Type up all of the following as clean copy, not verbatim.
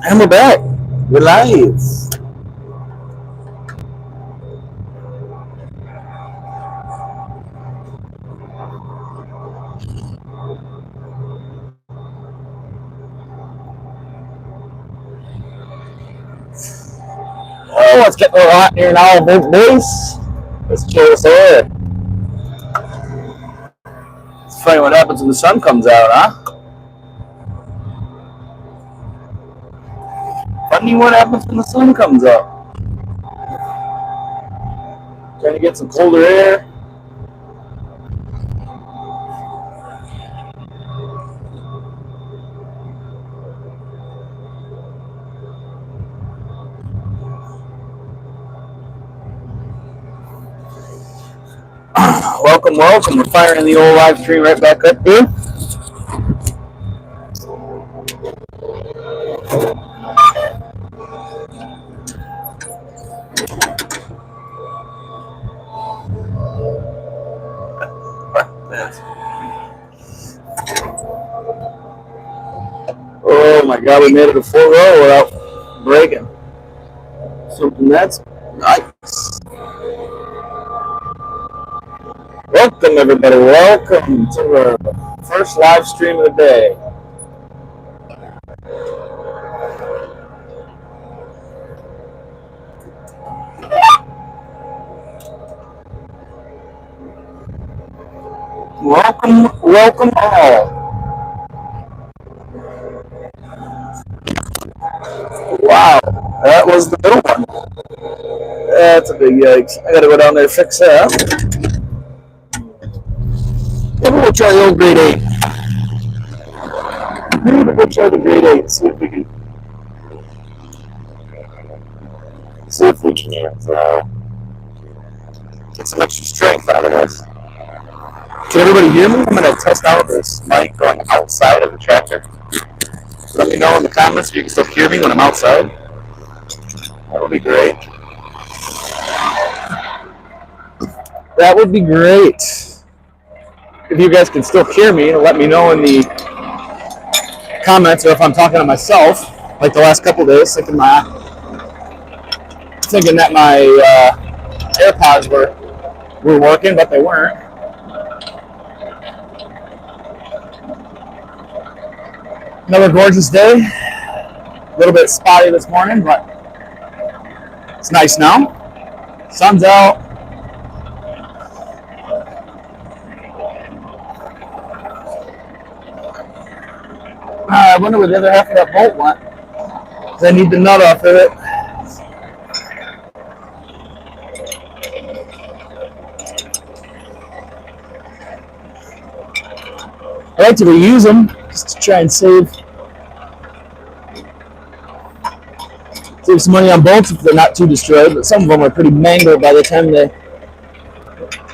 And we're back. We're live. Oh, it's getting a little hot here now, boys. Let's chill this air. It's funny what happens when the sun comes out, huh? Funny what happens when the sun comes up. Trying to get some colder air. Welcome, welcome. We're firing the old live stream right back up here. Oh my god, we made it a full row without breaking. Something that's nice. Welcome, everybody. Welcome to our first live stream of the day. Welcome, welcome all. Wow, that was the middle one. That's a big yikes. I gotta go down there and fix that. Maybe we'll try the old grade 8. Maybe we'll try the grade 8. See if we can get some extra strength out of this. Can everybody hear me? I'm gonna test out this mic going outside of the tractor. Let me know in the comments if you can still hear me when I'm outside. That would be great. That would be great. If you guys can still hear me, let me know in the comments, or if I'm talking to myself, like the last couple of days, thinking that my AirPods were working, but they weren't. Another gorgeous day. A little bit spotty this morning, but it's nice now. Sun's out. I wonder where the other half of that bolt went. Because I need the nut off of it. I like to reuse them just to try and save some money on bolts if they're not too destroyed. But some of them are pretty mangled by the time they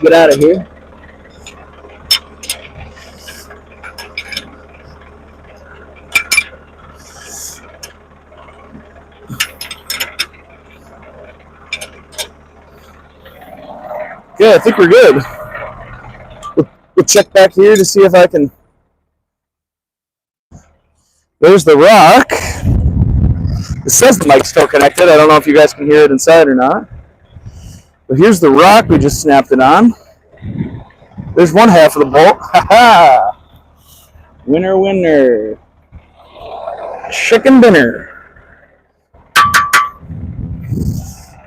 get out of here. Yeah, I think we're good. We'll check back here to see if I can. There's the rock. It says the mic's still connected. I don't know if you guys can hear it inside or not. But here's the rock we just snapped it on. There's one half of the bolt. Ha-ha! Winner, winner. Chicken dinner.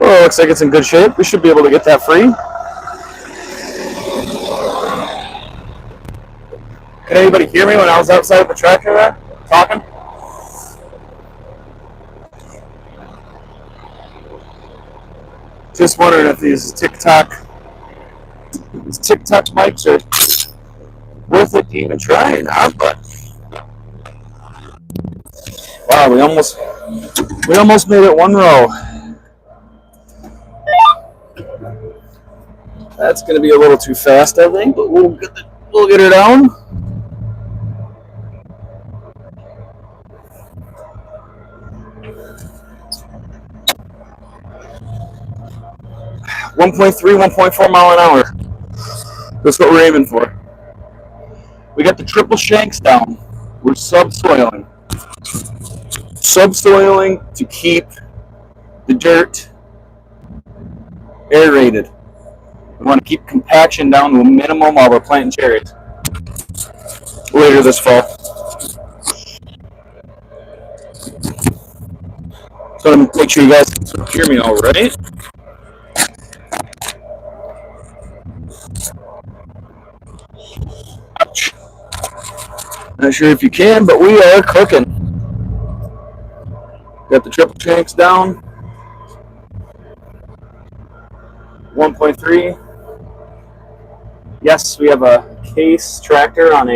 Oh, looks like it's in good shape. We should be able to get that free. Can anybody hear me when I was outside of the tractor there, talking? Just wondering if these TikTok mics are worth it to even try or not, but wow, we almost made it one row. That's going to be a little too fast, I think, but we'll get her down. 1.3, 1.4 mile an hour. That's what we're aiming for. We got the triple shanks down. We're subsoiling. subsoiling to keep the dirt aerated. We want to keep compaction down to a minimum while we're planting cherries later this fall. So I'm make sure you guys can hear me all right. Ouch. Not sure if you can, but we are cooking. Got the triple shanks down. 1.3. Yes, we have a Case tractor on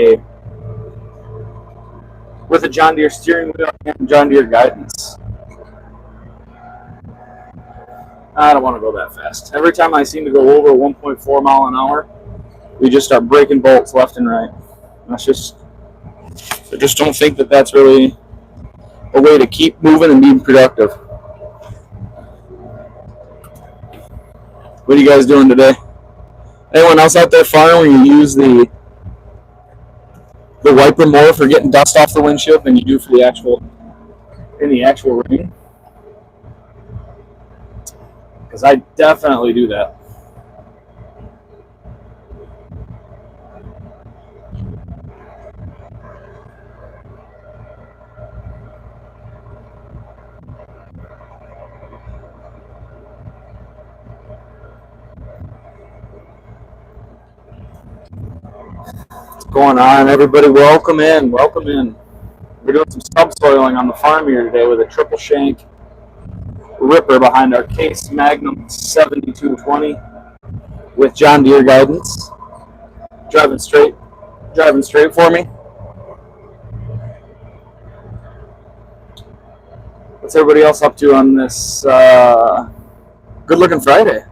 with a John Deere steering wheel and John Deere guidance. I don't want to go that fast. Every time I seem to go over 1.4 mile an hour, we just start breaking bolts left and right. I just don't think that that's really a way to keep moving and being productive. What are you guys doing today? Anyone else out there farming where you use the wiper more for getting dust off the windshield than you do for the actual rain? Because I definitely do that. What's going on, everybody? Welcome in. Welcome in. We're doing some subsoiling on the farm here today with a triple shank ripper behind our Case Magnum 7220 with John Deere guidance. Driving straight for me. What's everybody else up to on this good-looking Friday?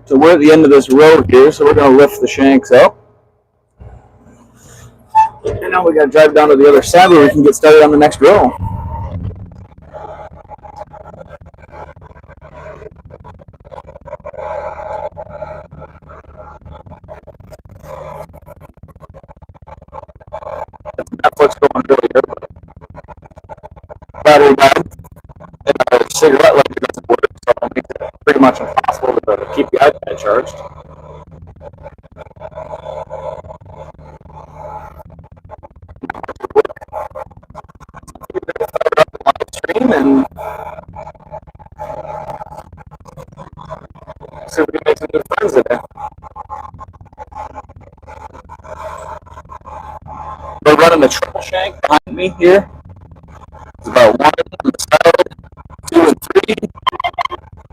So we're at the end of this road here, so we're going to lift the shanks up. And now we got to drive down to the other side where we can get started on the next row. Netflix going really good. Battery died, and our cigarette lighter doesn't work, so it makes it pretty much impossible to keep the iPad charged. And see if we can make some good friends today. We're running the triple shank behind me here. It's about 1 on the side, 2 and 3.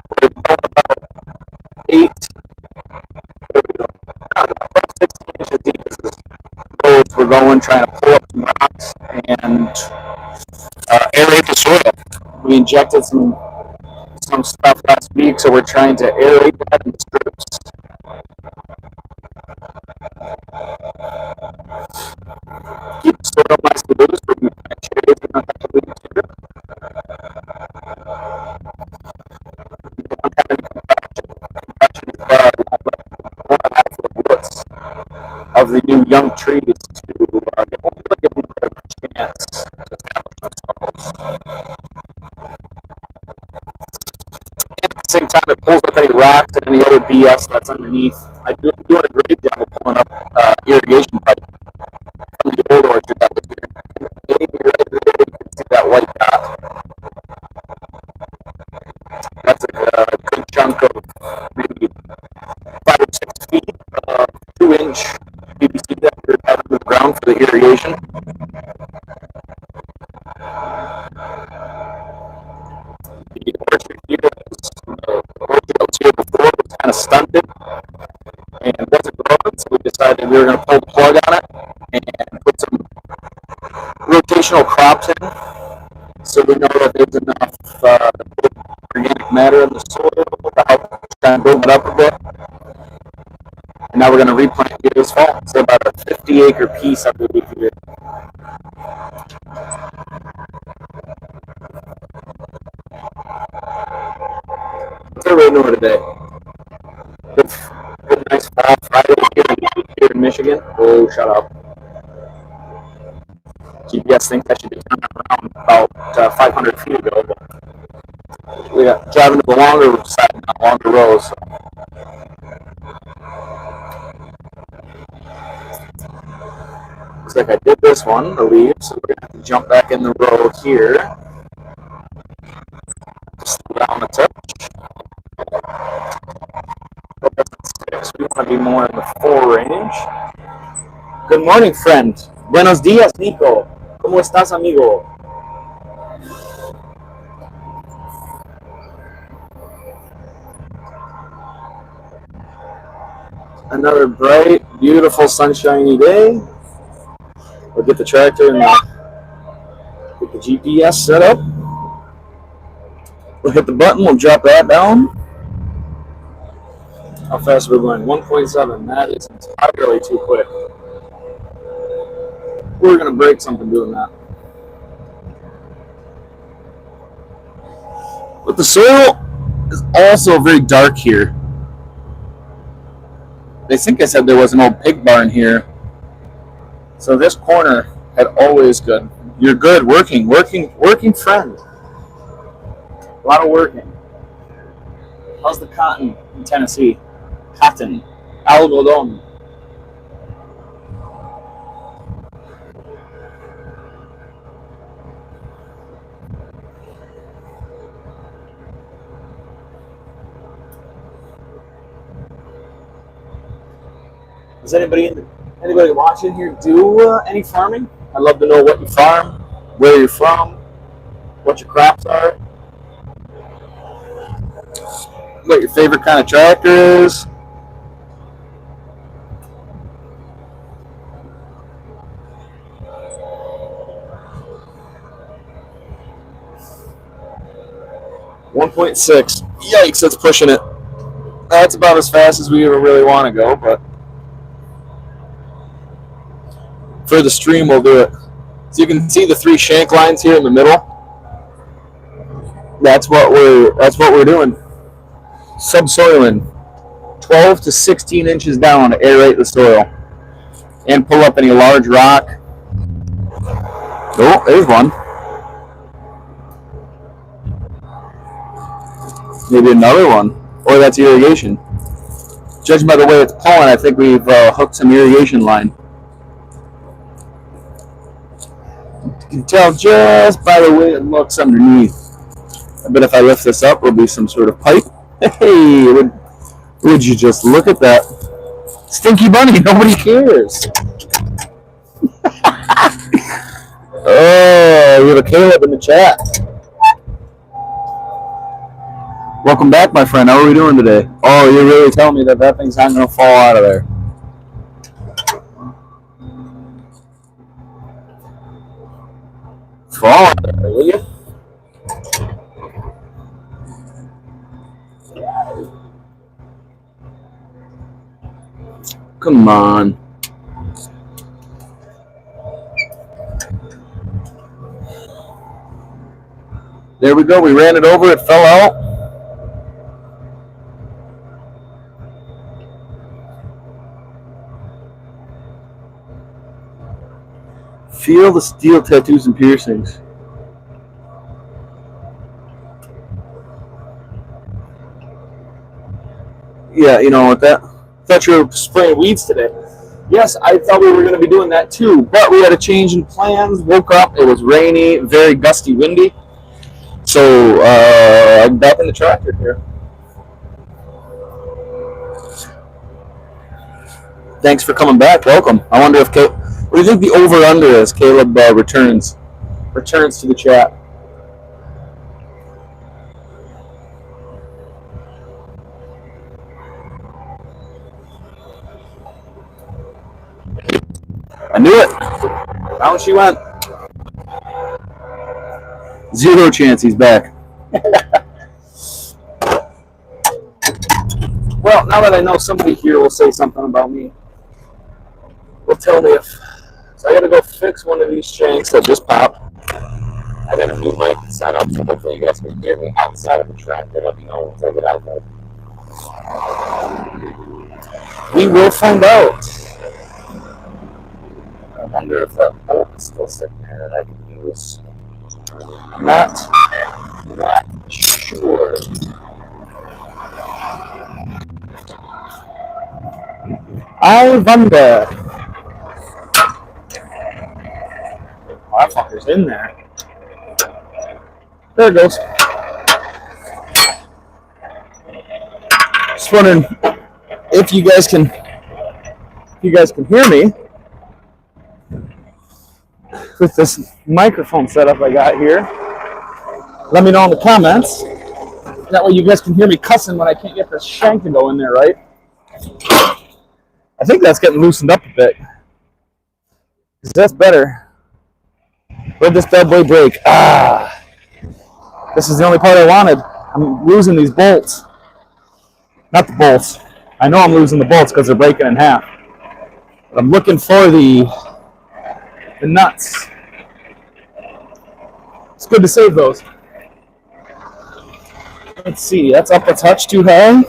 We're going about 8. About 16 inches deep is this road we're going, trying to pull up some rocks and aerate the soil. We injected some stuff last week, so we're trying to aerate that in strips. Keep the soil nice and loose, but we plant cherries in a couple weeks here. We don't have any compaction as well. We won't let the roots of the new young trees to give them a chance to establish themselves. At the same time, it pulls up any rocks and any other BS that's underneath. I'm doing a great job of pulling up irrigation pipe from the old orchard that was here. Maybe right there you can see that white dot. That's a good chunk of maybe 5 or 6 feet of 2-inch PVC that we're out of the ground for the irrigation. The orchard here, the orchard that was here before was kind of stunted and wasn't growing, so we decided we were going to pull the plug on it and put some rotational crops in, so we know that there's enough organic matter in the soil to help try and build it up a bit. And now we're going to replant here this fall. So about a 50-acre piece, I believe here. What's everybody doing today? nice fall Friday here in Michigan. Oh, shut up. GPS thinks I should be turning around about 500 feet ago. But we got driving to the longer side, not longer rows. So. Looks like I did this one, the leave, so we're going to have to jump back in the row here. Slow down a touch. We want to be more in the 4 range. Good morning, friend. Buenos días, Nico. ¿Cómo estás, amigo? Another bright, beautiful, sunshiny day. We'll get the tractor and get the GPS set up. We'll hit the button. We'll drop that down. How fast are we going? 1.7. That is entirely too quick. We're going to break something doing that. But the soil is also very dark here. I think I said there was an old pig barn here. So this corner had always good. You're good. Working friend. A lot of working. How's the cotton in Tennessee? Cotton. Algodón. Does anybody watching here do any farming? I'd love to know what you farm, where you're from, what your crops are, what your favorite kind of tractor is. .6. Yikes, that's pushing it. That's about as fast as we ever really want to go, but for the stream, we'll do it. So you can see the 3 shank lines here in the middle. That's what we're doing. Subsoiling, 12 to 16 inches down to aerate the soil, and pull up any large rock. Oh, there's one. Maybe another one, or that's irrigation. Judging by the way it's pulling, I think we've hooked some irrigation line. You can tell just by the way it looks underneath. I bet if I lift this up, it'll be some sort of pipe. Hey, would you just look at that? Stinky bunny, nobody cares. Oh, we have a Caleb in the chat. Welcome back, my friend. How are we doing today? Oh, you're really telling me that thing's not going to fall out of there. Fall out of there, will you? Come on. There we go. We ran it over. It fell out. Feel the steel tattoos and piercings. Yeah, you know what that? I thought you were spraying weeds today. Yes, I thought we were going to be doing that too, but we had a change in plans. Woke up, it was rainy, very gusty, windy. So I'm back in the tractor here. Thanks for coming back. Welcome. I wonder if what do you think the over/under is? Caleb returns to the chat. I knew it. Down she went. 0 chance he's back. Well, now that I know somebody here will say something about me, will tell me if. So I got to go fix one of these shanks that just popped. I got a new mic set up, so hopefully you guys can hear me outside of the tractor. Let me know once I get out there. We will find out. I wonder if that bolt is still sitting there that I can use. Not Sure. I wonder. Oh, that fucker's in there. There it goes. Just wondering if you guys can hear me with this microphone setup I got here. Let me know in the comments. That way you guys can hear me cussing when I can't get this shank to go in there, right? I think that's getting loosened up a bit. That's better. Where'd this bad boy break? This is the only part I wanted. I'm losing these bolts. Not the bolts. I know I'm losing the bolts because they're breaking in half. But I'm looking for the nuts. It's good to save those. Let's see. That's up a touch too high.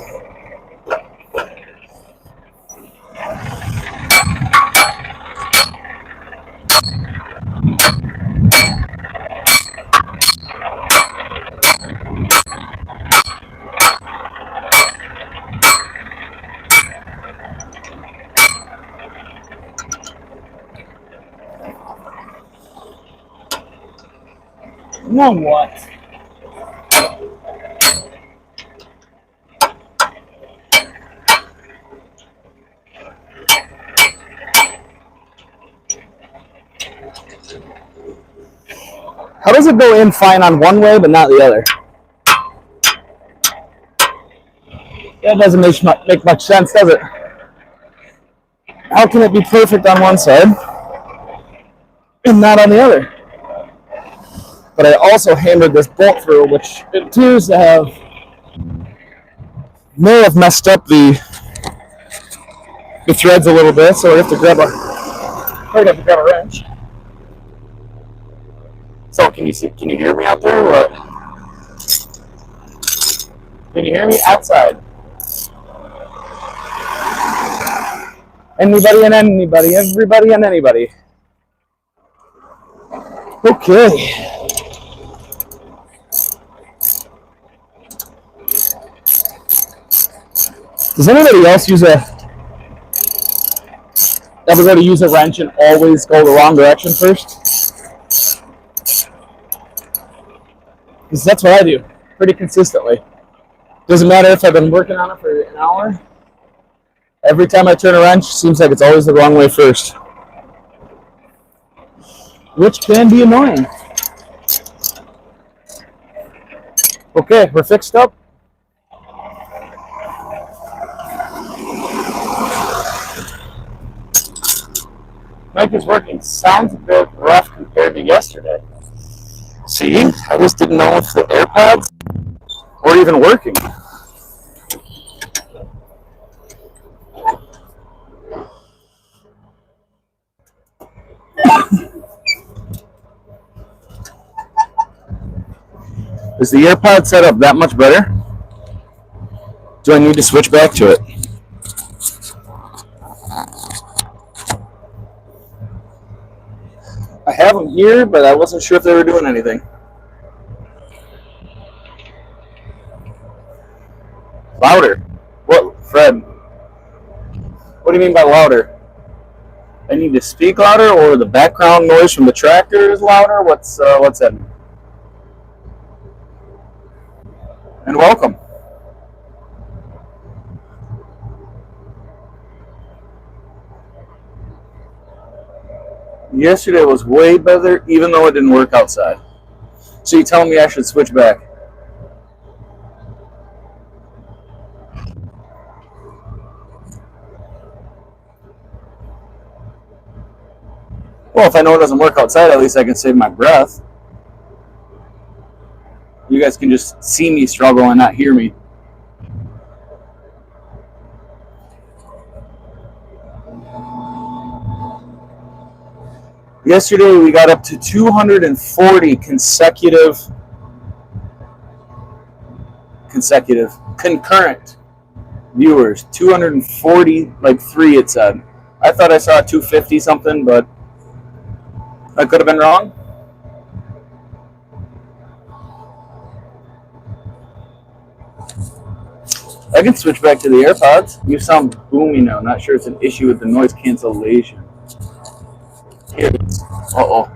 Now what? How does it go in fine on one way but not the other? That doesn't make much sense, does it? How can it be perfect on one side and not on the other? But I also hammered this bolt through, which it appears to may have messed up the threads a little bit, so I have to grab a wrench. So can you hear me out there or what? Can you hear me outside? Anybody and anybody, everybody and anybody. Okay. Does anybody else ever go to use a wrench and always go the wrong direction first? Because that's what I do, pretty consistently. Doesn't matter if I've been working on it for an hour. Every time I turn a wrench, it seems like it's always the wrong way first. Which can be annoying. Okay, we're fixed up. Mic is working. Sounds a bit rough compared to yesterday. See, I just didn't know if the AirPods were even working. Is the AirPod set up that much better? Do I need to switch back to it? I have them here, but I wasn't sure if they were doing anything. Louder? What, Fred? What do you mean by louder? I need to speak louder, or the background noise from the tractor is louder? What's that mean? And welcome. Yesterday was way better, even though it didn't work outside. So you telling me I should switch back? Well, if I know it doesn't work outside, at least I can save my breath. You guys can just see me struggle and not hear me. Yesterday we got up to 240 concurrent viewers. 240, like three, it said. I thought I saw 250 something, but I could have been wrong. I can switch back to the AirPods. You sound boomy now. Not sure it's an issue with the noise cancellation. Here. Uh-oh.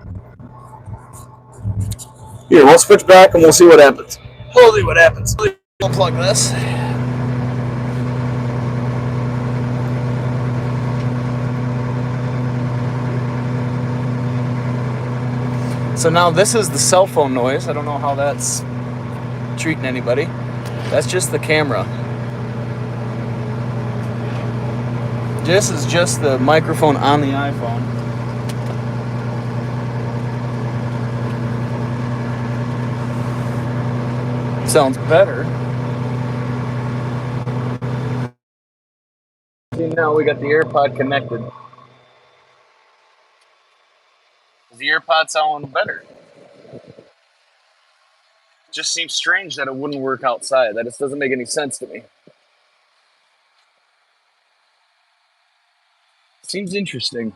Here, we'll switch back and we'll see what happens. We'll see what happens. We'll plug this. So now this is the cell phone noise. I don't know how that's treating anybody. That's just the camera. This is just the microphone on the iPhone. Sounds better. See, now we got the AirPod connected. Does the AirPod sound better? It just seems strange that it wouldn't work outside. That just doesn't make any sense to me. Seems interesting.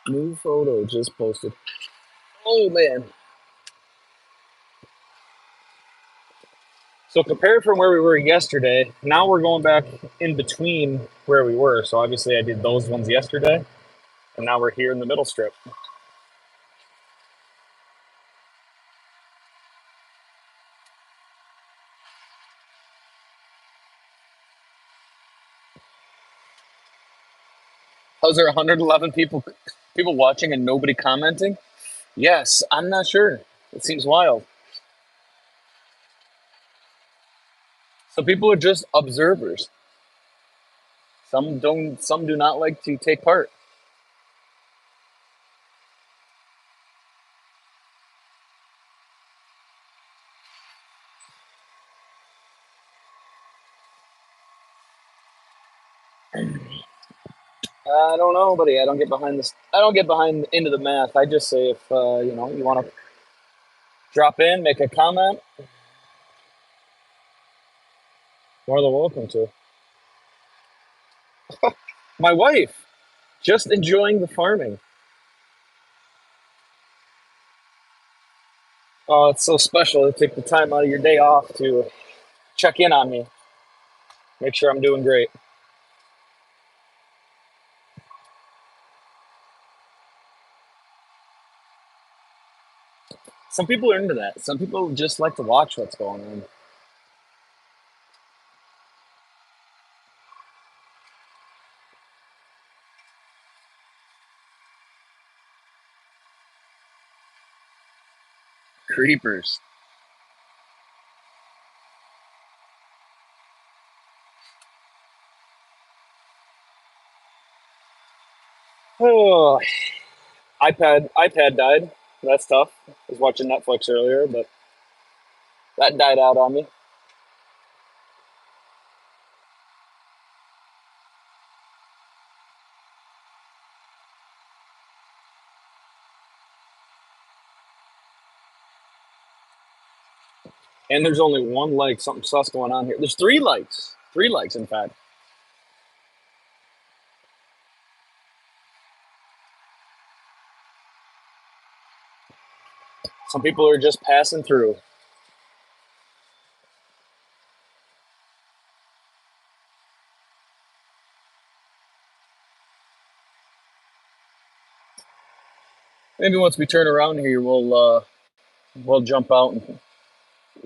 New photo just posted. Oh man. So compared from where we were yesterday, now we're going back in between where we were. So obviously I did those ones yesterday, and now we're here in the middle strip. How's there 111 people watching and nobody commenting? Yes, I'm not sure. It seems wild. Some people are just observers. Some don't. Some do not like to take part. I don't know, buddy. I don't get behind this. I don't get behind into the math. I just say if you want to drop in, make a comment, more than welcome to. My wife, just enjoying the farming. Oh, it's so special to take the time out of your day off to check in on me, make sure I'm doing great. Some people are into that. Some people just like to watch what's going on. Creepers. Oh, iPad died. That's tough. I was watching Netflix earlier, but that died out on me. And there's only one like, something sus going on here. There's three likes. Three likes, in fact. Some people are just passing through. Maybe once we turn around here, we'll jump out and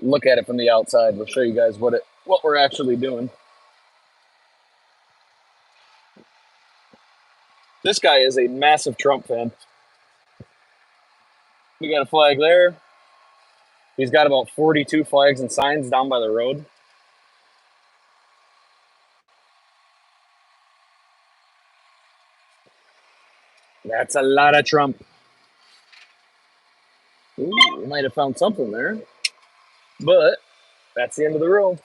look at it from the outside. We'll show you guys what we're actually doing. This guy is a massive Trump fan. We got a flag there. He's got about 42 flags and signs down by the road. That's a lot of Trump. Ooh, we might have found something there. But that's the end of the row.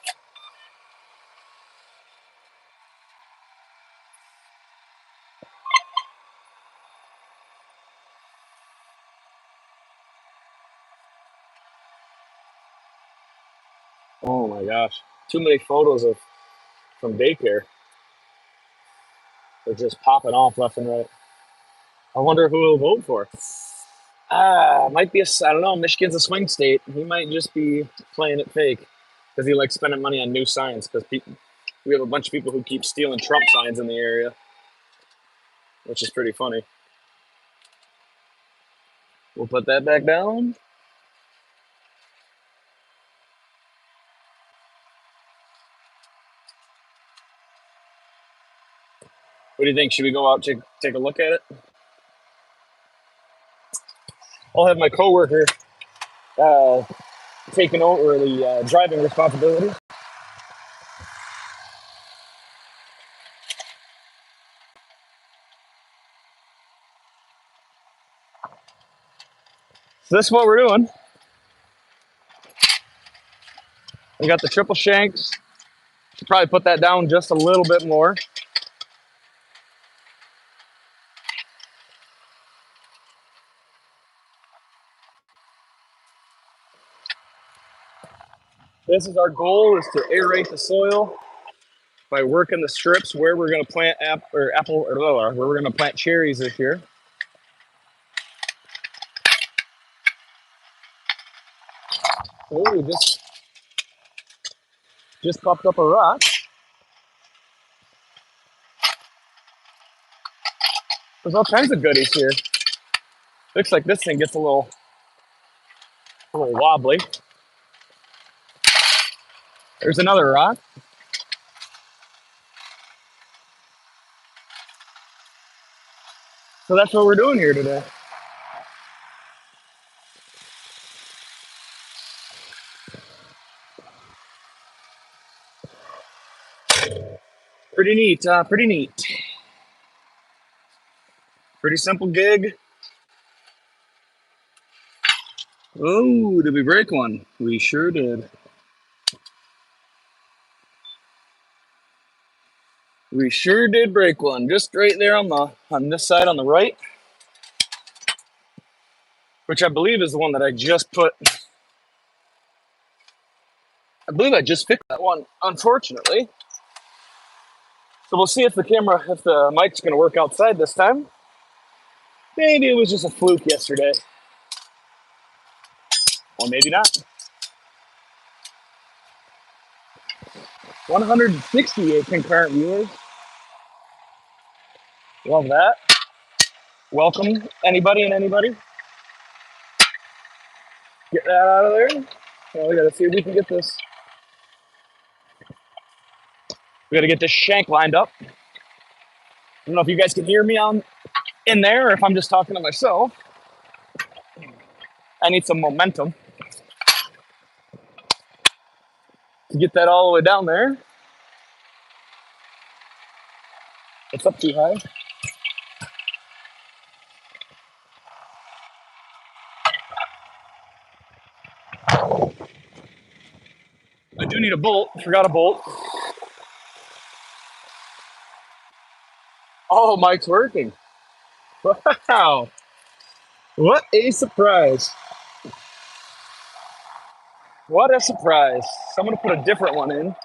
Oh my gosh. Too many photos of from daycare. They're just popping off left and right. I wonder who he'll vote for. Might be I don't know. Michigan's a swing state. He might just be playing it fake because he likes spending money on new signs. Because we have a bunch of people who keep stealing Trump signs in the area, which is pretty funny. We'll put that back down. What do you think? Should we go out take a look at it? I'll have my coworker uh, taking over the driving responsibility. So this is what we're doing. We got the triple shanks. Should probably put that down just a little bit more. This is our goal: is to aerate the soil by working the strips where we're going to plant where we're going to plant cherries this year. Oh, we just popped up a rock. There's all kinds of goodies here. Looks like this thing gets a little wobbly. There's another rock. So that's what we're doing here today. Pretty neat. Pretty neat. Pretty simple gig. Oh, did we break one? We sure did. We sure did break one. Just right there on this side on the right, which I believe is the one that I just put. I believe I just fixed that one, unfortunately. So we'll see if the mic's going to work outside this time. Maybe it was just a fluke yesterday. Or maybe not. 168 concurrent viewers. Love that. Welcome, anybody and anybody. Get that out of there. Well, we got to see if we can get this. We got to get this shank lined up. I don't know if you guys can hear me in there or if I'm just talking to myself. I need some momentum to get that all the way down there. It's up too high. I do need a bolt. Forgot a bolt. Oh, mic's working. Wow. What a surprise. What a surprise. So I'm going to put a different one in.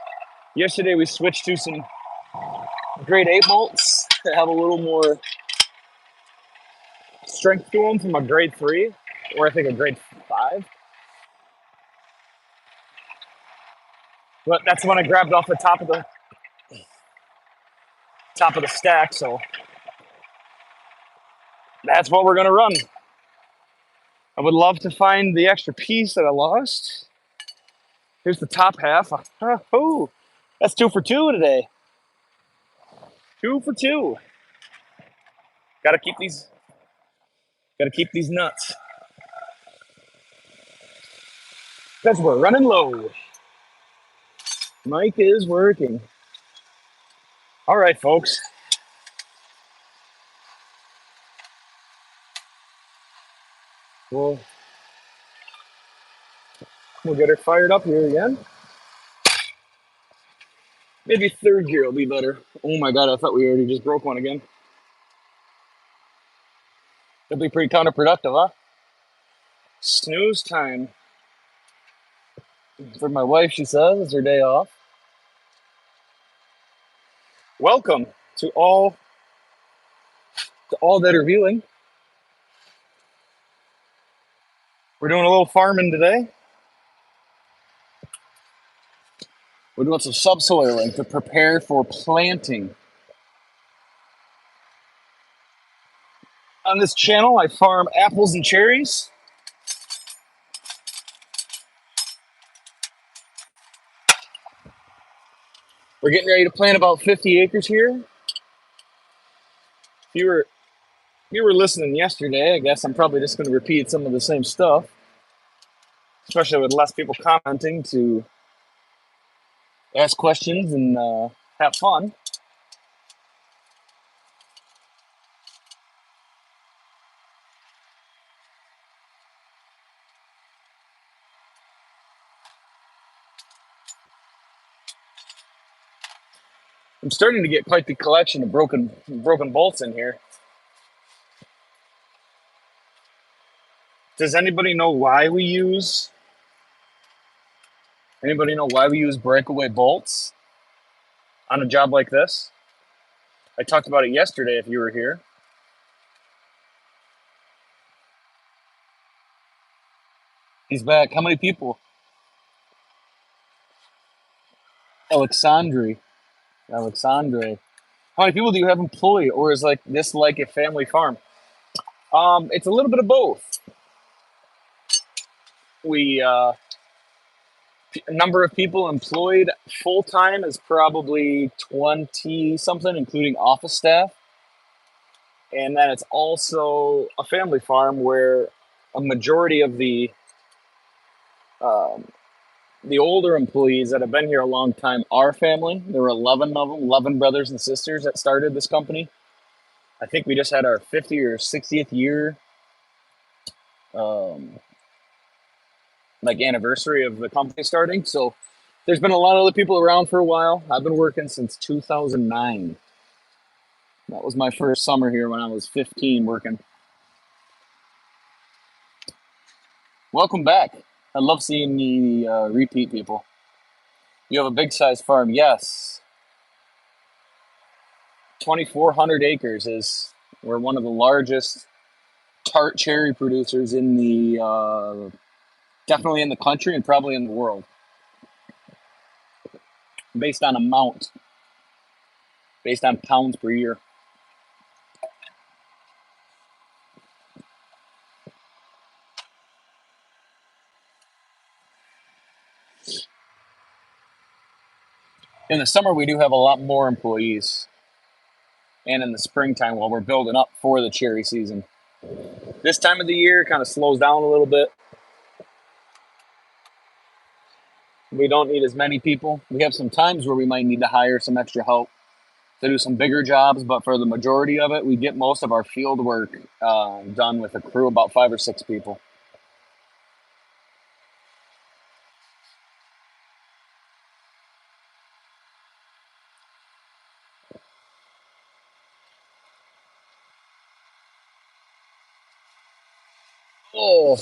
Yesterday we switched to some grade 8 bolts that have a little more strength to them from a grade 3, or I think a grade 5. But that's the one I grabbed off the top of the stack, so that's what we're going to run. I would love to find the extra piece that I lost. Here's the top half. Oh, that's 2 for 2 today. 2 for 2. Gotta keep these nuts. Because we're running low. Mic is working. All right, folks. We'll get her fired up here again. Maybe third gear will be better. Oh my god, I thought we already just broke one again. That'd be pretty counterproductive, huh? Snooze time. For my wife, she says it's her day off. Welcome to all that are viewing. We're doing a little farming today. We're doing some subsoiling to prepare for planting. On this channel, I farm apples and cherries. We're getting ready to plant about 50 acres here. If you were listening yesterday, I guess I'm probably just going to repeat some of the same stuff, especially with less people commenting to ask questions and have fun. I'm starting to get quite the collection of broken bolts in here. Does anybody know why we use breakaway bolts on a job like this? I talked about it yesterday if you were here. He's back. How many people? Alexandre. How many people do you have employed, or is this like a family farm? It's a little bit of both. We number of people employed full time is probably 20 something, including office staff. And then it's also a family farm where a majority of um, the older employees that have been here a long time are family. There were 11 of them, 11 brothers and sisters that started this company. I think we just had our 50th or 60th year um, anniversary of the company starting. So there's been a lot of other people around for a while. I've been working since 2009. That was my first summer here when I was 15 working. Welcome back. I love seeing the repeat people. You have a big size farm. Yes. 2,400 acres is, we're one of the largest tart cherry producers in the, definitely in the country and probably in the world. Based on amount, based on pounds per year. In the summer, we do have a lot more employees. And in the springtime, while we're building up for the cherry season. This time of the year kind of slows down a little bit. We don't need as many people. We have some times where we might need to hire some extra help to do some bigger jobs, but for the majority of it, we get most of our field work done with a crew, about 5 or 6 people. Oh,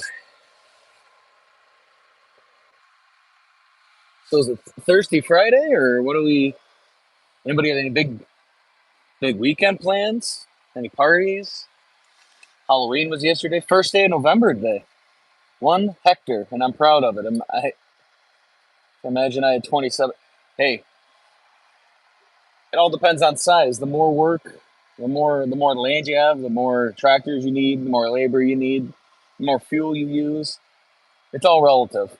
so is it Thursday, Friday, or what do we? Anybody have any big weekend plans? Any parties? Halloween was yesterday. First day of November today. 1 hectare, and I'm proud of it. I imagine I had 27. Hey, it all depends on size. The more work, the more land you have, the more tractors you need, the more labor you need, the more fuel you use. It's all relative.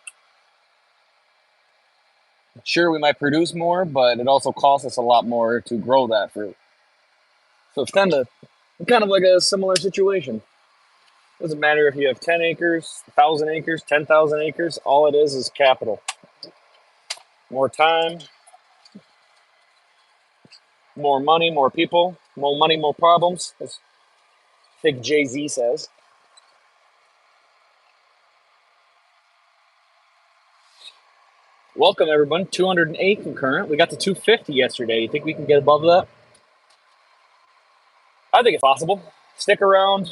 Sure, we might produce more, but it also costs us a lot more to grow that fruit. So it's kind of like a similar situation. Doesn't matter if you have 10 acres, 1,000 acres, 10,000 acres. All it is capital. More time, more money, more people, more money, more problems, as I think Jay-Z says. Welcome, everyone. 208 concurrent. We got to 250 yesterday. You think we can get above that? I think it's possible. Stick around,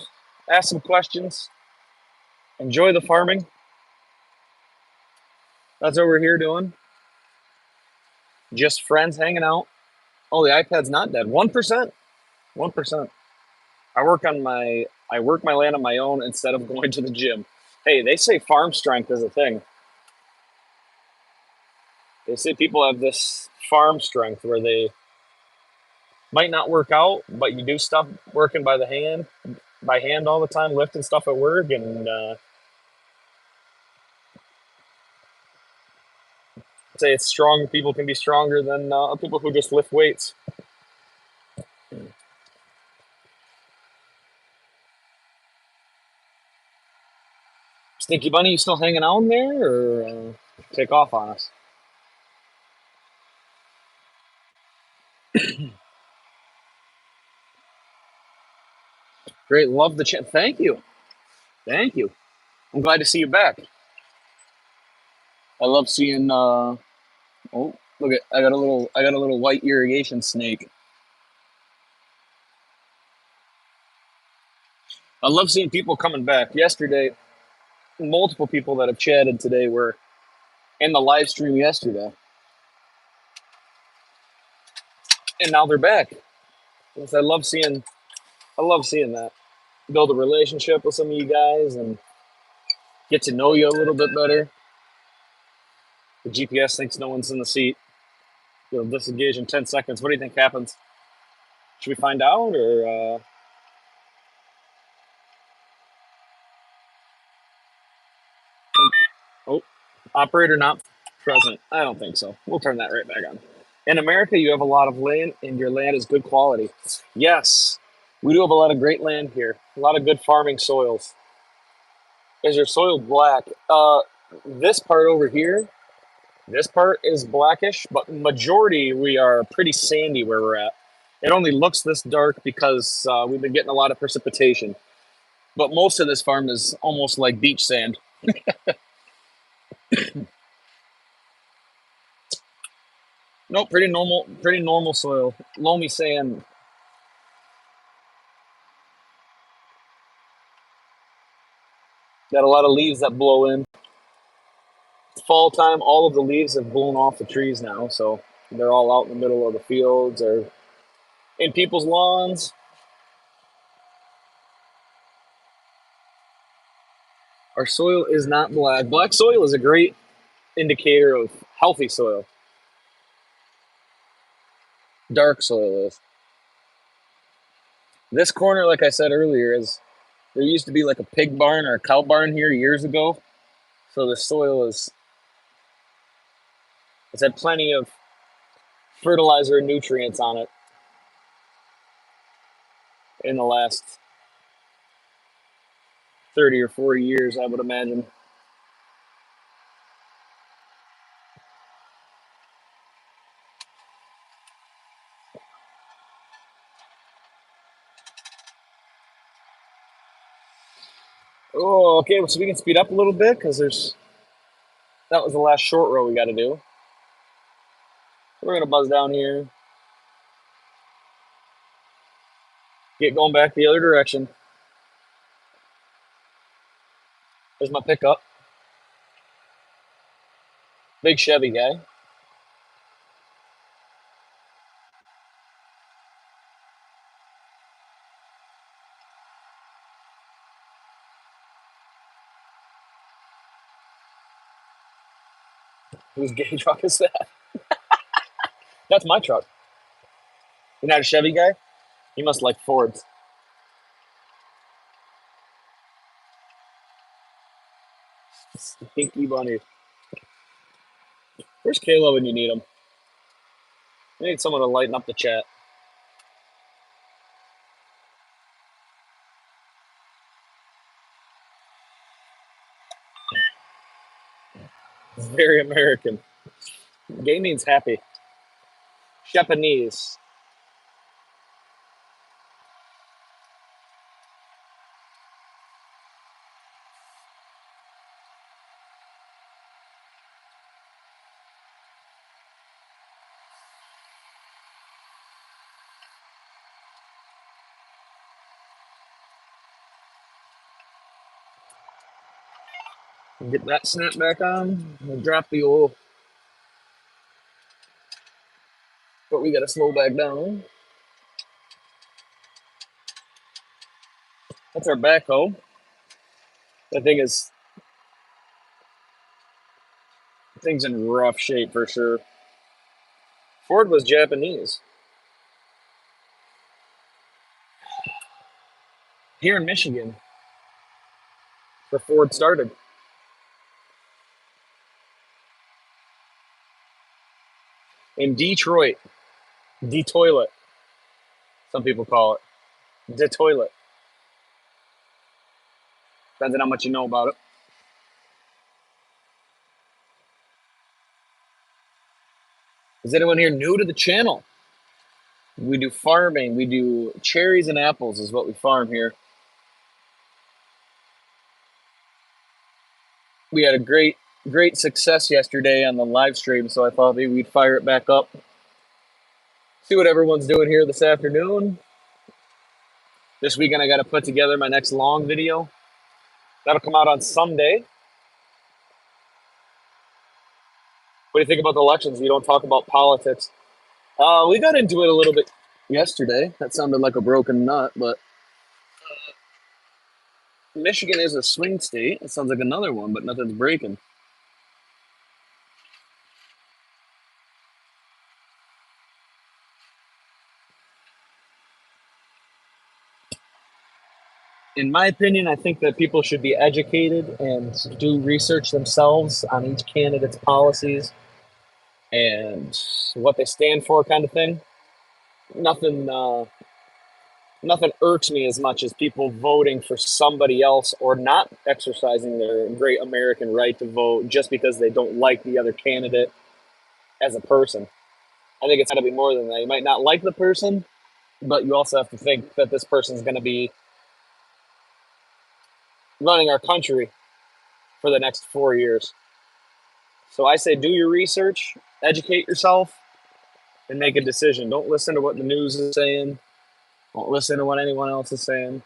ask some questions, enjoy the farming. That's what we're here doing. Just friends hanging out. Oh, the iPad's not dead. 1%. 1%. I work my land on my own instead of going to the gym. Hey, they say farm strength is a thing. They say people have this farm strength where they might not work out, but you do stuff working by hand all the time, lifting stuff at work, and say it's strong. People can be stronger than people who just lift weights. Stinky Bunny, you still hanging out in there, or take off on us? Great, love the chat. Thank you, thank you. I'm glad to see you back. I love seeing. Oh, look at I got a little white irrigation snake. I love seeing people coming back. Yesterday, multiple people that have chatted today were in the live stream yesterday, and now they're back. Yes, I love seeing that. Build a relationship with some of you guys and get to know you a little bit better. The GPS thinks no one's in the seat. You'll disengage in 10 seconds. What do you think happens? Should we find out or? Oh, operator not present. I don't think so. We'll turn that right back on. In America, you have a lot of land, and your land is good quality. Yes, we do have a lot of great land here. A lot of good farming soils. Is your soil black? This part over here, this part is blackish, but majority we are pretty sandy where we're at. It only looks this dark because we've been getting a lot of precipitation. But most of this farm is almost like beach sand. No, pretty normal soil. Loamy sand. Got a lot of leaves that blow in. It's fall time. All of the leaves have blown off the trees now, so they're all out in the middle of the fields or in people's lawns. Our soil is not black. Black soil is a great indicator of healthy soil. Dark soil is. This corner, like I said earlier, is there used to be like a pig barn or a cow barn here years ago. So the soil is it's had plenty of fertilizer and nutrients on it in the last 30 or 40 years, I would imagine. Oh, okay, so we can speed up a little bit because that was the last short row we got to do. We're gonna buzz down here, get going back the other direction. There's my pickup, big Chevy guy. Whose gay truck is that? That's my truck. You're not a Chevy guy? You must like Fords. Stinky bunny. Where's Kayla when you need him? I need someone to lighten up the chat. It's very American. Gay means happy. Japanese. Get that snap back on. We'll drop the oil. But we got to slow back down. That's our backhoe. That thing's in rough shape for sure. Ford was Japanese. Here in Michigan, where Ford started. In Detroit. De-toilet, some people call it. De-toilet. Depends on how much you know about it. Is anyone here new to the channel? We do farming. We do cherries and apples is what we farm here. We had a great success yesterday on the live stream, so I thought maybe we'd fire it back up. See what everyone's doing here this afternoon. This weekend I got to put together my next long video. That'll come out on Sunday. What do you think about the elections? We don't talk about politics. We got into it a little bit yesterday. That sounded like a broken nut, but Michigan is a swing state. It sounds like another one, but nothing's breaking. In my opinion, I think that people should be educated and do research themselves on each candidate's policies and what they stand for, kind of thing. Nothing irks me as much as people voting for somebody else or not exercising their great American right to vote just because they don't like the other candidate as a person. I think it's got to be more than that. You might not like the person, but you also have to think that this person's going to be running our country for the next 4 years. So I say do your research, educate yourself, and make a decision. Don't listen to what the news is saying. Don't listen to what anyone else is saying.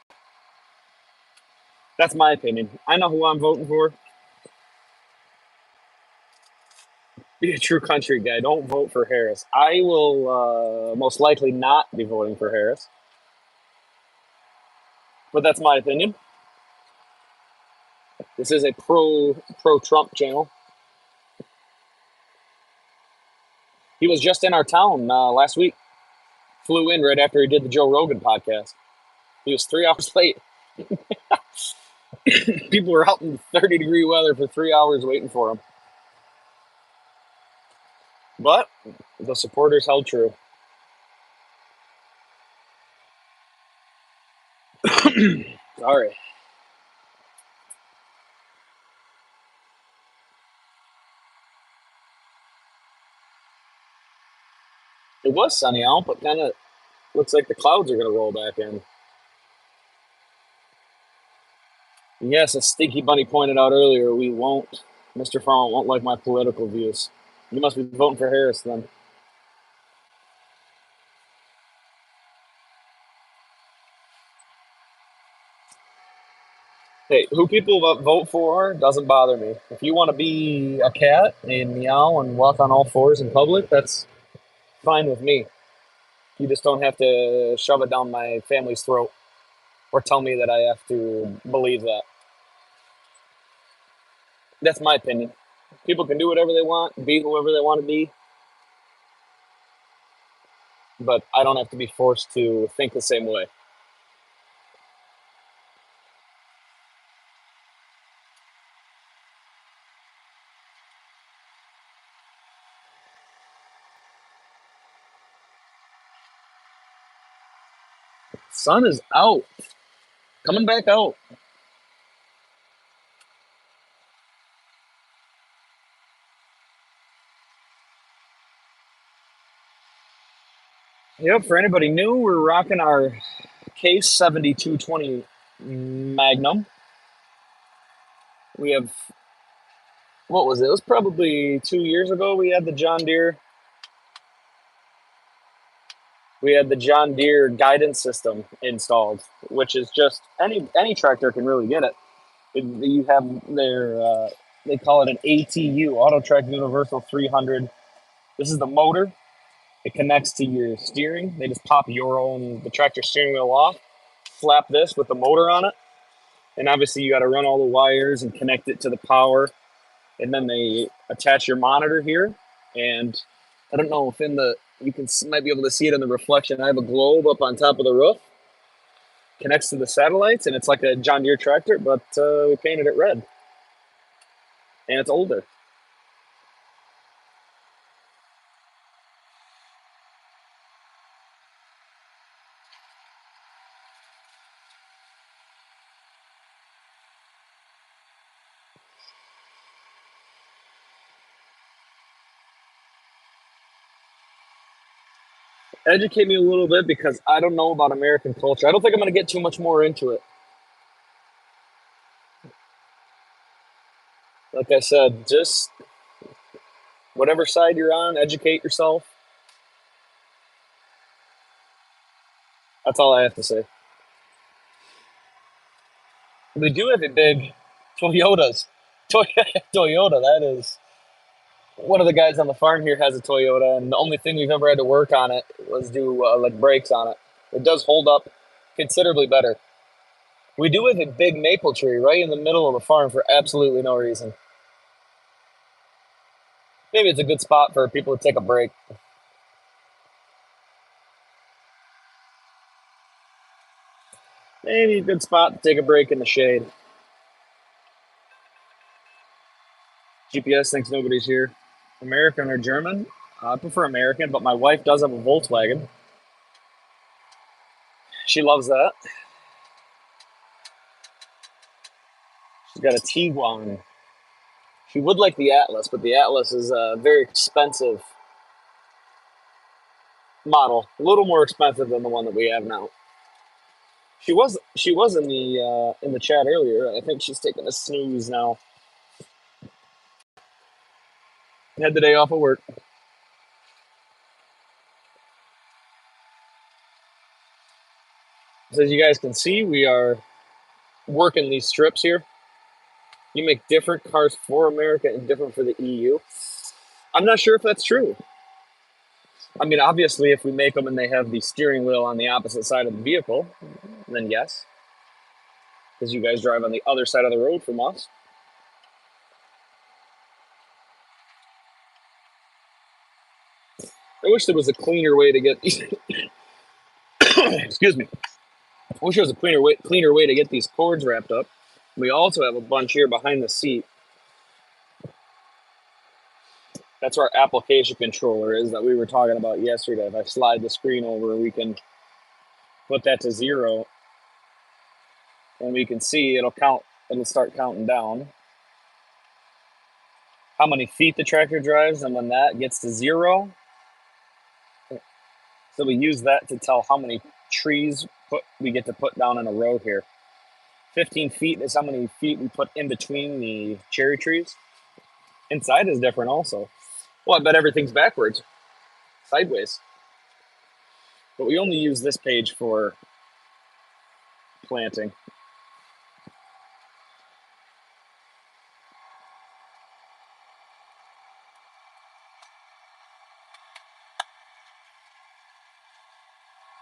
That's my opinion. I know who I'm voting for. Be a true country guy. Don't vote for Harris. I will most likely not be voting for Harris. But that's my opinion. This is a pro-Trump channel. He was just in our town last week. Flew in right after he did the Joe Rogan podcast. He was 3 hours late. People were out in 30-degree weather for 3 hours waiting for him. But the supporters held true. Sorry. It was sunny out, but kind of looks like the clouds are going to roll back in. Yes, as Stinky Bunny pointed out earlier, Mr. Farmer won't like my political views. You must be voting for Harris then. Hey, who people vote for doesn't bother me. If you want to be a cat and meow and walk on all fours in public, that's fine with me. You just don't have to shove it down my family's throat or tell me that I have to believe that. That's my opinion. People can do whatever they want, be whoever they want to be, but I don't have to be forced to think the same way. Sun is out. Coming back out. Yep, for anybody new, we're rocking our Case 7220 Magnum. We have, what was it? It was probably 2 years ago we had the John Deere. We had the John Deere guidance system installed, which is just any tractor can really get it. You have their They call it an ATU, Auto Track Universal 300. This is the motor. It connects to your steering. They just pop the tractor steering wheel off, slap this with the motor on it, and obviously you got to run all the wires and connect it to the power, and then they attach your monitor here. And I don't know if might be able to see it in the reflection. I have a globe up on top of the roof, connects to the satellites, and it's like a John Deere tractor, but we painted it red, and it's older. Educate me a little bit because I don't know about American culture. I don't think I'm going to get too much more into it. Like I said, just whatever side you're on, educate yourself. That's all I have to say. We do have a big Toyotas. Toyota, that is. One of the guys on the farm here has a Toyota, and the only thing we've ever had to work on it was do like brakes on it. It does hold up considerably better. We do have a big maple tree right in the middle of the farm for absolutely no reason. Maybe it's a good spot for people to take a break. Maybe a good spot to take a break in the shade. GPS thinks nobody's here. American or German? I prefer American, but my wife does have a Volkswagen. She loves that. She's got a Tiguan. She would like the Atlas, but the Atlas is a very expensive model, a little more expensive than the one that we have now. She was in the chat earlier. I think she's taking a snooze now. Had the day off of work. So as you guys can see, we are working these strips here. You make different cars for America and different for the EU. I'm not sure if that's true. I mean, obviously, if we make them and they have the steering wheel on the opposite side of the vehicle, then yes. Because you guys drive on the other side of the road from us. I wish there was a cleaner way to get these. Excuse me. I wish there was a cleaner way to get these cords wrapped up. We also have a bunch here behind the seat. That's our application controller is that we were talking about yesterday. If I slide the screen over, we can put that to 0. And we can see it'll start counting down how many feet the tractor drives. And when that gets to 0, so we use that to tell how many trees we get to put down in a row here. 15 feet is how many feet we put in between the cherry trees. Inside is different also. Well, I bet everything's backwards, sideways. But we only use this page for planting.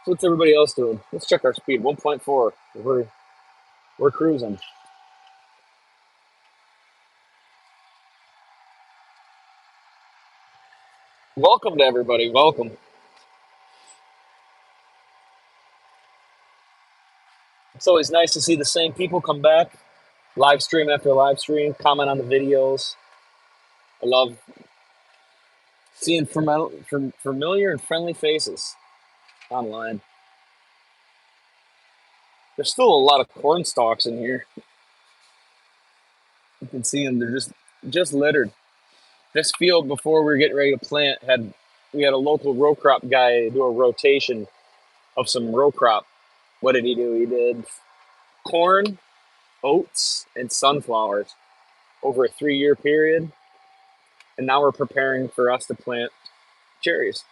So what's everybody else doing? Let's check our speed. 1.4. We're cruising. Welcome to everybody. Welcome. It's always nice to see the same people come back, live stream after live stream, comment on the videos. I love seeing familiar and friendly faces online. There's still a lot of corn stalks in here. You can see them; they're just littered. This field before we were getting ready to plant we had a local row crop guy do a rotation of some row crop. What did he do? He did corn, oats, and sunflowers over a 3-year period. And now we're preparing for us to plant cherries.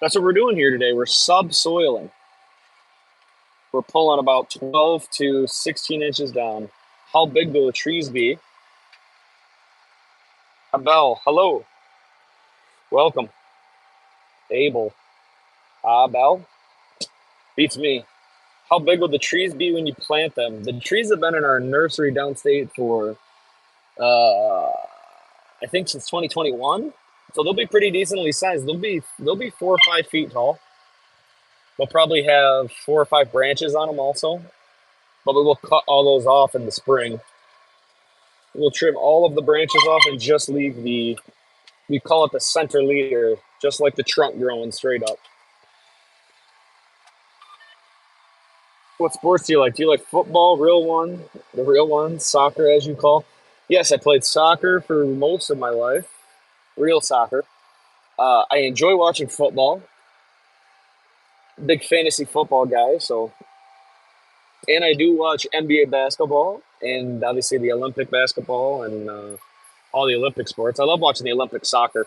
That's what we're doing here today. We're subsoiling. We're pulling about 12 to 16 inches down. How big will the trees be? Abel, hello. Welcome. Abel. Abel? Beats me. How big will the trees be when you plant them? The trees have been in our nursery downstate for, I think since 2021. So they'll be pretty decently sized. They'll be 4 or 5 feet tall. They'll probably have 4 or 5 branches on them also. But we will cut all those off in the spring. We'll trim all of the branches off and just leave we call it the center leader, just like the trunk growing straight up. What sports do you like? Do you like football, the real one, soccer as you call? Yes, I played soccer for most of my life, real soccer. I enjoy watching football. Big fantasy football guy, so and I do watch NBA basketball and obviously the Olympic basketball and all the Olympic sports. I love watching the Olympic soccer.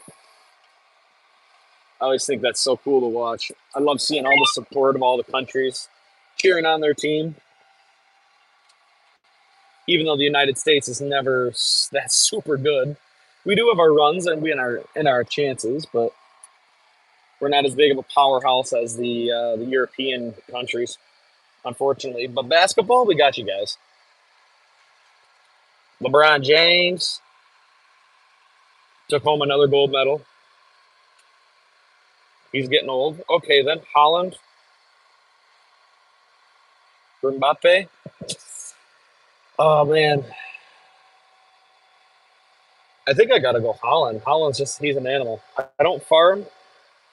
I always think that's so cool to watch. I love seeing all the support of all the countries cheering on their team, even though the United States is never that super good. We do have our runs and we in our chances, but we're not as big of a powerhouse as the European countries, unfortunately. But basketball, we got you guys. LeBron James took home another gold medal. He's getting old. Okay, then Holland, Mbappe. Oh man, I think I gotta go Holland. Holland's he's an animal. I don't farm,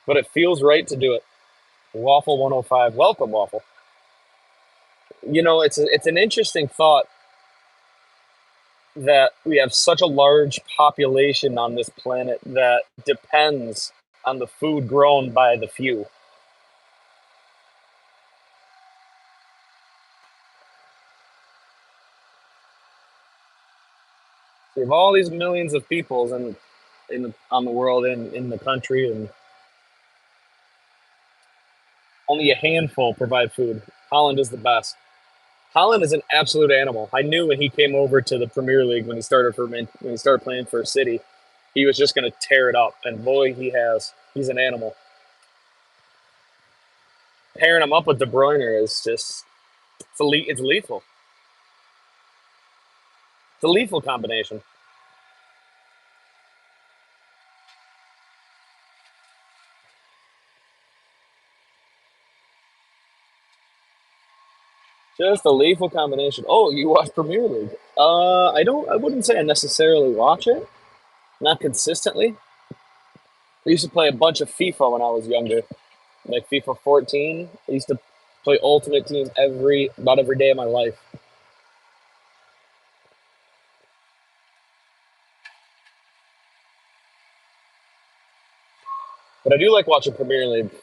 but it feels right to do it. Waffle 105. Welcome, Waffle. It's an interesting thought that we have such a large population on this planet that depends on the food grown by the few. We have all these millions of peoples on the world in the country, and only a handful provide food. Holland is the best. Holland is an absolute animal. I knew when he came over to the Premier League when he started playing for City, he was just going to tear it up, and boy, he has. He's an animal. Pairing him up with De Bruyne is just it's lethal. It's a lethal combination. Just a lethal combination. Oh, you watch Premier League? I don't. I wouldn't say I necessarily watch it. Not consistently. I used to play a bunch of FIFA when I was younger, like FIFA 14. I used to play Ultimate Team about every day of my life. But I do like watching Premier League. I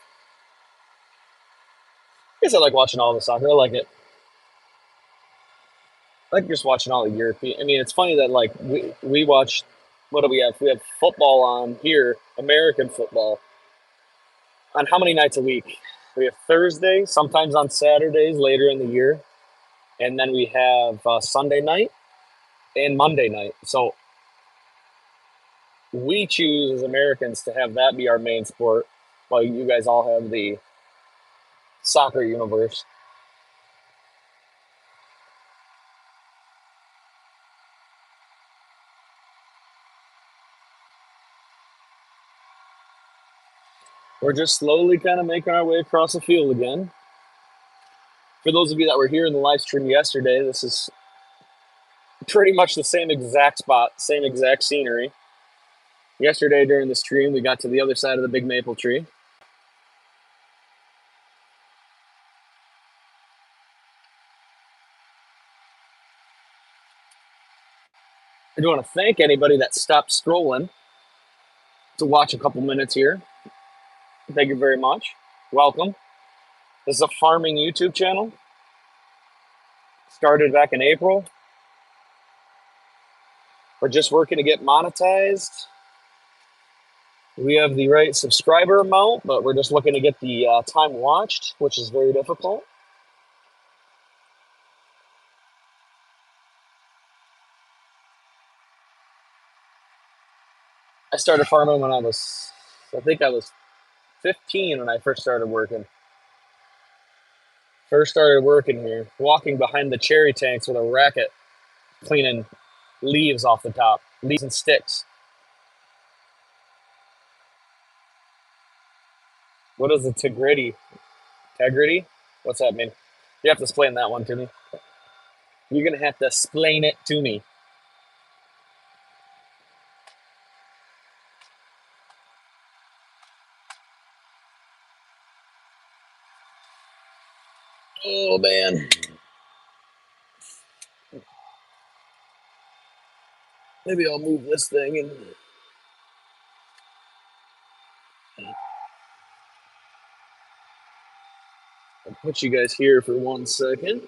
guess I like watching all the soccer. I like it. I like just watching all the European. I mean, it's funny that like we watch. What do we have? We have football on here, American football, on how many nights a week? We have Thursday, sometimes on Saturdays later in the year, and then we have Sunday night and Monday night. So we choose as Americans to have that be our main sport, while you guys all have the soccer universe. We're just slowly kind of making our way across the field again. For those of you that were here in the live stream yesterday, this is pretty much the same exact spot, same exact scenery. Yesterday during the stream, we got to the other side of the big maple tree. I do want to thank anybody that stopped scrolling to watch a couple minutes here. Thank you very much. Welcome. This is a farming YouTube channel. Started back in April. We're just working to get monetized. We have the right subscriber amount, but we're just looking to get the time watched, which is very difficult. I started farming when I think I was 15 when I first started working. First started working here, walking behind the cherry tanks with a racket, cleaning leaves off the top, leaves and sticks. What is a tegrity? Tegrity? What's that mean? You have to explain that one to me. You're gonna have to explain it to me. Oh man. Maybe I'll move this thing and I'll put you guys here for 1 second.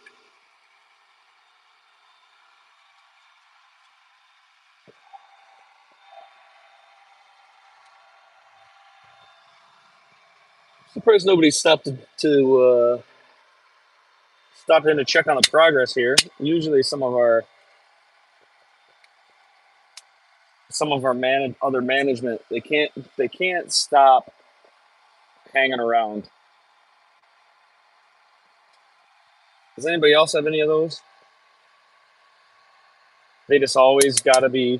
Surprised nobody stopped in to check on the progress here. Usually some of our other management, they can't stop hanging around. Does anybody else have any of those? They just always gotta be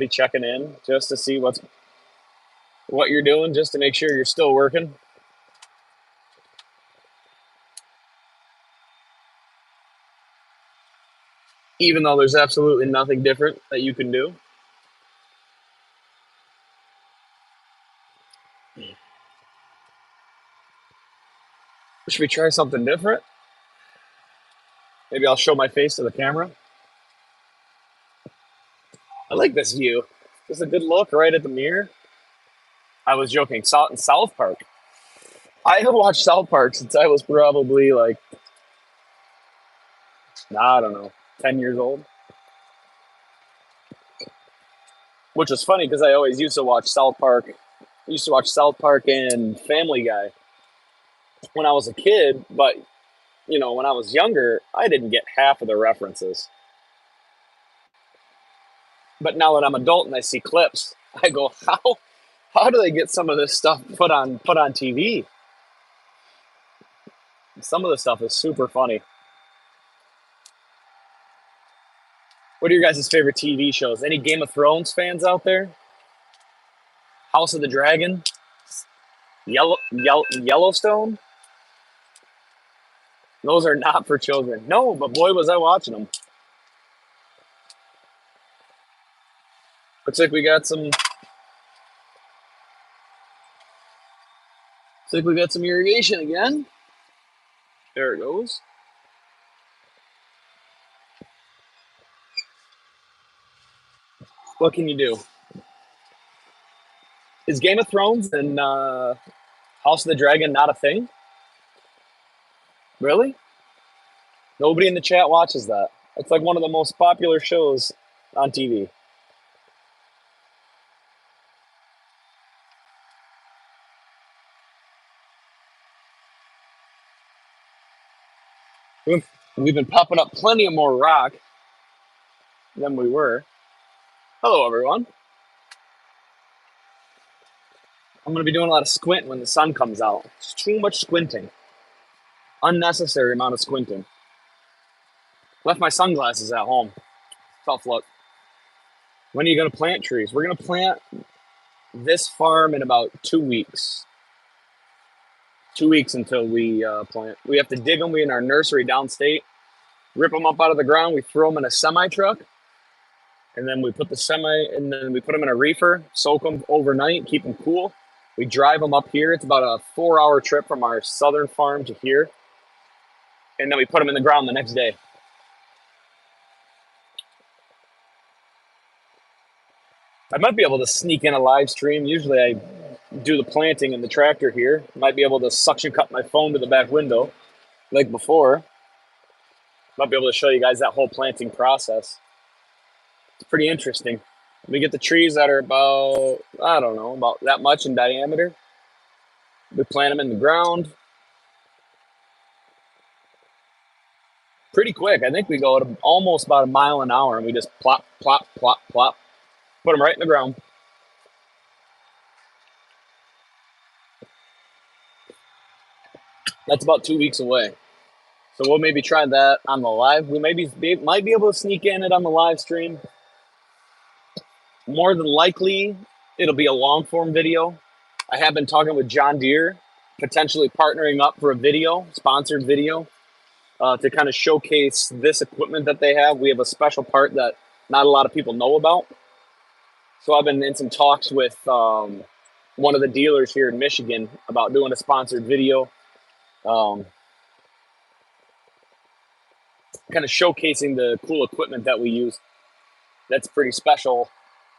checking in just to see what you're doing, just to make sure you're still working. Even though there's absolutely nothing different that you can do. Should we try something different? Maybe I'll show my face to the camera. I like this view. Just a good look right at the mirror. I was joking. South Park. I have watched South Park since I was probably like, I don't know, 10 years old. Which is funny because I always used to watch South Park. I used to watch South Park and Family Guy when I was a kid, but when I was younger, I didn't get half of the references. But now that I'm adult and I see clips, I go, how do they get some of this stuff put on TV? Some of the stuff is super funny. What are your guys' favorite TV shows? Any Game of Thrones fans out there? House of the Dragon? Yellowstone? Those are not for children. No, but boy, was I watching them. Looks like we got some. Looks like we got some irrigation again. There it goes. What can you do? Is Game of Thrones and House of the Dragon not a thing? Really? Nobody in the chat watches that. It's like one of the most popular shows on TV. We've been popping up plenty of more rock than we were. Hello, everyone. I'm going to be doing a lot of squinting when the sun comes out. It's too much squinting. Unnecessary amount of squinting. Left my sunglasses at home. Tough luck. When are you going to plant trees? We're going to plant this farm in about 2 weeks. 2 weeks until we plant. We have to dig them. We're in our nursery downstate. Rip them up out of the ground. We throw them in a semi truck. And then we put them in a reefer, soak them overnight, keep them cool. We drive them up here. It's about a 4-hour trip from our southern farm to here. And then we put them in the ground the next day. I might be able to sneak in a live stream. Usually I do the planting in the tractor here. Might be able to suction cut my phone to the back window like before. Might be able to show you guys that whole planting process. It's pretty interesting. We get the trees that are about that much in diameter. We plant them in the ground. Pretty quick. I think we go at almost about a mile an hour and we just plop, plop, plop, plop. Put them right in the ground. That's about 2 weeks away. So we'll maybe try that on the live. We might be able to sneak in it on the live stream. More than likely, it'll be a long form video. I have been talking with John Deere, potentially partnering up for a video, sponsored video, to kind of showcase this equipment that they have. We have a special part that not a lot of people know about. So I've been in some talks with one of the dealers here in Michigan about doing a sponsored video, kind of showcasing the cool equipment that we use. That's pretty special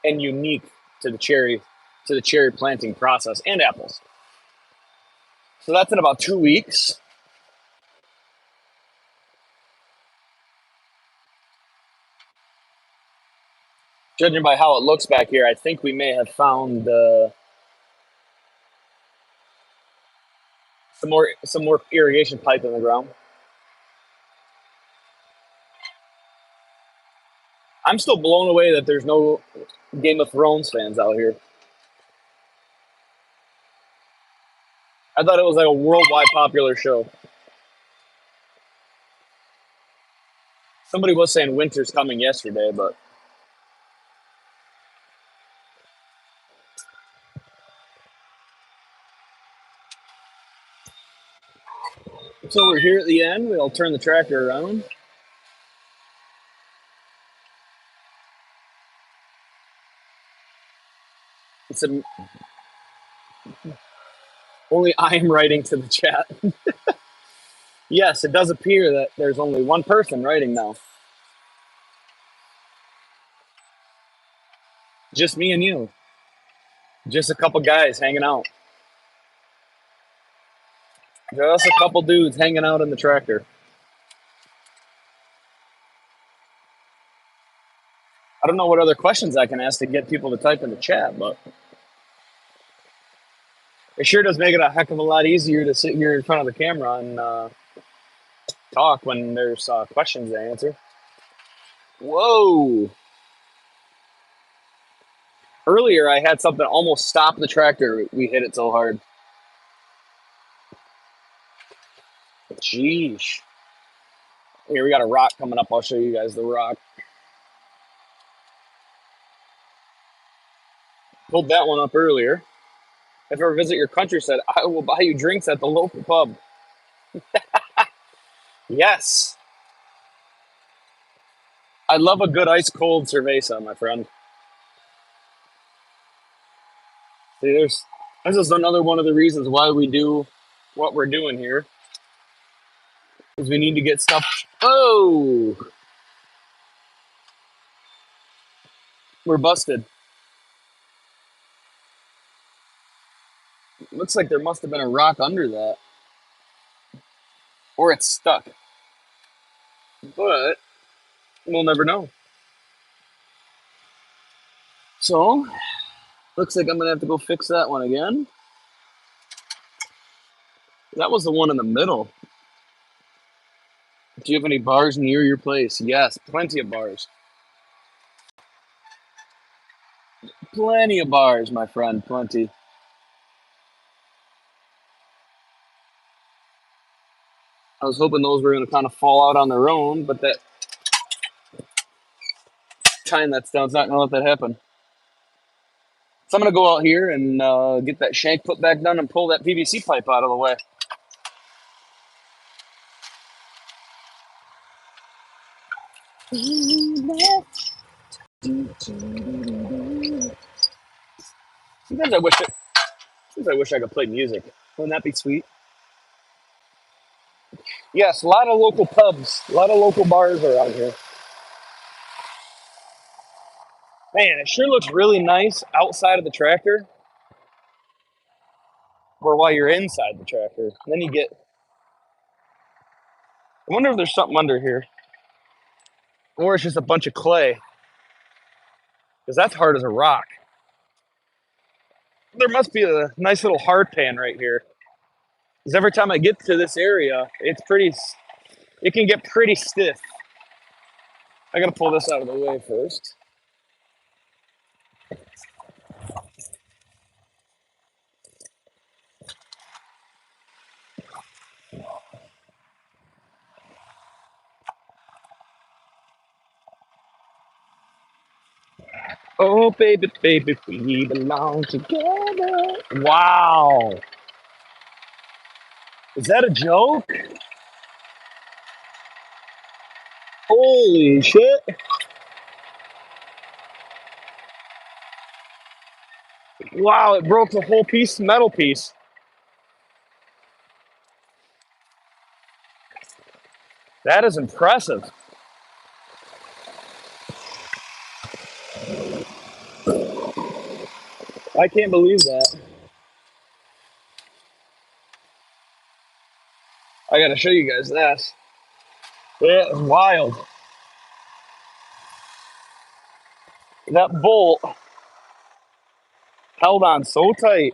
and unique to the cherry planting process and apples. So that's in about 2 weeks. Judging by how it looks back here, I think we may have found some more irrigation pipe in the ground. I'm still blown away that there's no Game of Thrones fans out here. I thought it was like a worldwide popular show. Somebody was saying winter's coming yesterday, but so we're here at the end. We'll turn the tractor around. Only I am writing to the chat. Yes, it does appear that there's only one person writing now. Just me and you. Just a couple guys hanging out. Just a couple dudes hanging out in the tractor. I don't know what other questions I can ask to get people to type in the chat, but it sure does make it a heck of a lot easier to sit here in front of the camera and talk when there's questions to answer. Whoa! Earlier, I had something almost stop the tractor. We hit it so hard. Jeez. Here, we got a rock coming up. I'll show you guys the rock. Pulled that one up earlier. If I ever visit your countryside, I will buy you drinks at the local pub. Yes. I love a good ice cold cerveza, my friend. See, this is another one of the reasons why we do what we're doing here. Is we need to get stuff. Oh, we're busted. Looks like there must have been a rock under that, or it's stuck. But we'll never know. So, looks like I'm gonna have to go fix that one again. That was the one in the middle. Do you have any bars near your place? Yes, plenty of bars. Plenty of bars, my friend, plenty. I was hoping those were going to kind of fall out on their own, but that tying that down's not going to let that happen. So I'm going to go out here and get that shank put back down and pull that PVC pipe out of the way. Sometimes I wish I could play music. Wouldn't that be sweet? Yes, a lot of local pubs, a lot of local bars around here. Man, it sure looks really nice outside of the tractor, or while you're inside the tractor. And then you get. I wonder if there's something under here, or it's just a bunch of clay, because that's hard as a rock. There must be a nice little hard pan right here. Because every time I get to this area, it can get pretty stiff. I gotta pull this out of the way first. Oh, baby, baby, we belong together. Wow. Is that a joke? Holy shit. Wow, it broke the whole piece, metal piece. That is impressive. I can't believe that. I gotta show you guys this. That is wild. That bolt held on so tight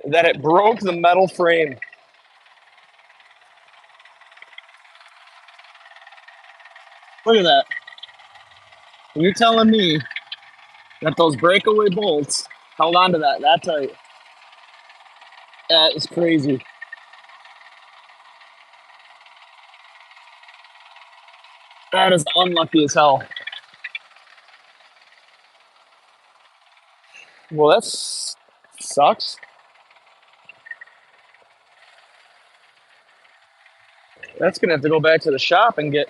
that it broke the metal frame. Look at that. You're telling me that those breakaway bolts held onto that tight? That is crazy. That is unlucky as hell. Well, that sucks. That's gonna have to go back to the shop and get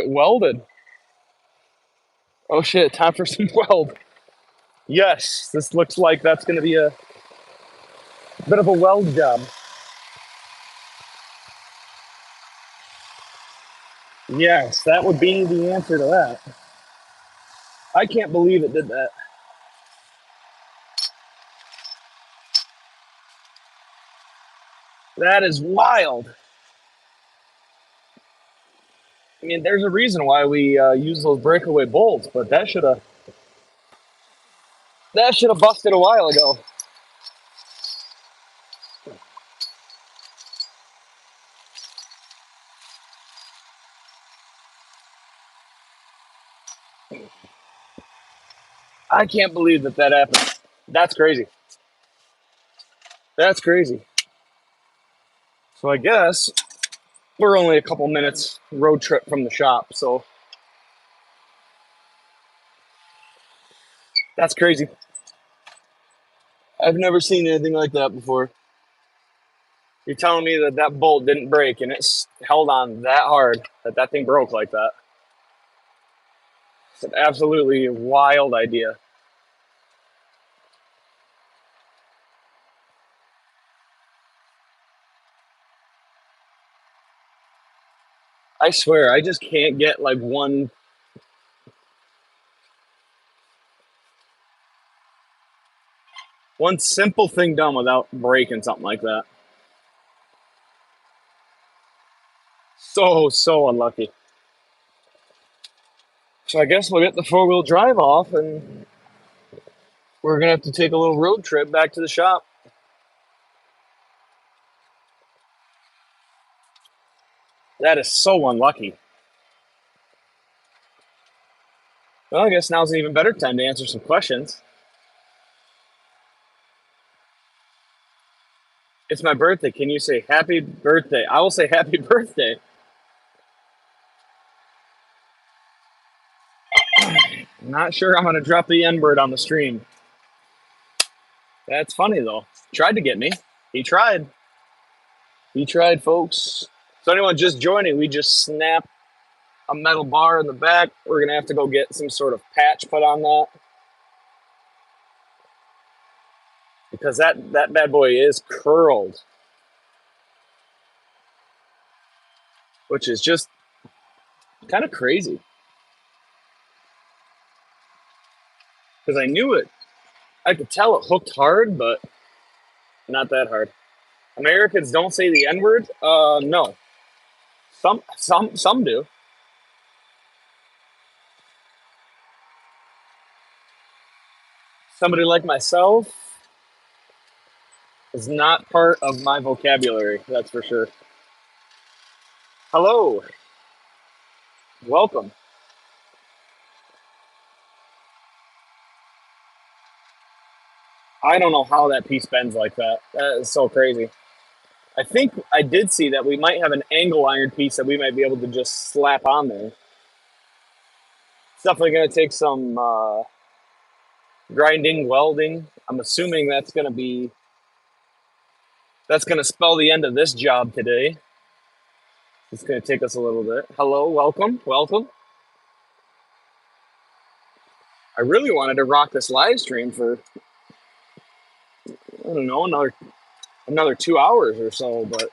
welded. Oh shit! Time for some weld. Yes, this looks like that's gonna be a bit of a weld job. Yes, that would be the answer to that. I can't believe it did that. That is wild. I mean, there's a reason why we use those breakaway bolts, but that should have busted a while ago. I can't believe that happened. That's crazy. That's crazy. So I guess we're only a couple minutes road trip from the shop, so that's crazy. I've never seen anything like that before. You're telling me that bolt didn't break and it's held on that hard that thing broke like that? It's an absolutely wild idea. I swear, I just can't get like one simple thing done without breaking something like that. So unlucky. So I guess we'll get the four-wheel drive off and we're gonna have to take a little road trip back to the shop. That is so unlucky. Well, I guess now's an even better time to answer some questions. It's my birthday. Can you say happy birthday? I will say happy birthday. Not sure I'm gonna drop the N word on the stream. That's funny though. Tried to get me. He tried. He tried, folks. So anyone just joining, we just snapped a metal bar in the back. We're gonna have to go get some sort of patch put on that because that bad boy is curled, which is just kind of crazy. Because I knew it. I could tell it hooked hard, but not that hard. Americans don't say the N word. No. Some do. Somebody like myself is not part of my vocabulary. That's for sure. Hello. Welcome. I don't know how that piece bends like that. That is so crazy. I think I did see that we might have an angle iron piece that we might be able to just slap on there. definitely going to take some grinding, welding. I'm assuming that's going to spell the end of this job today. It's going to take us a little bit. Hello, welcome. I really wanted to rock this live stream for, I don't know, another 2 hours or so, but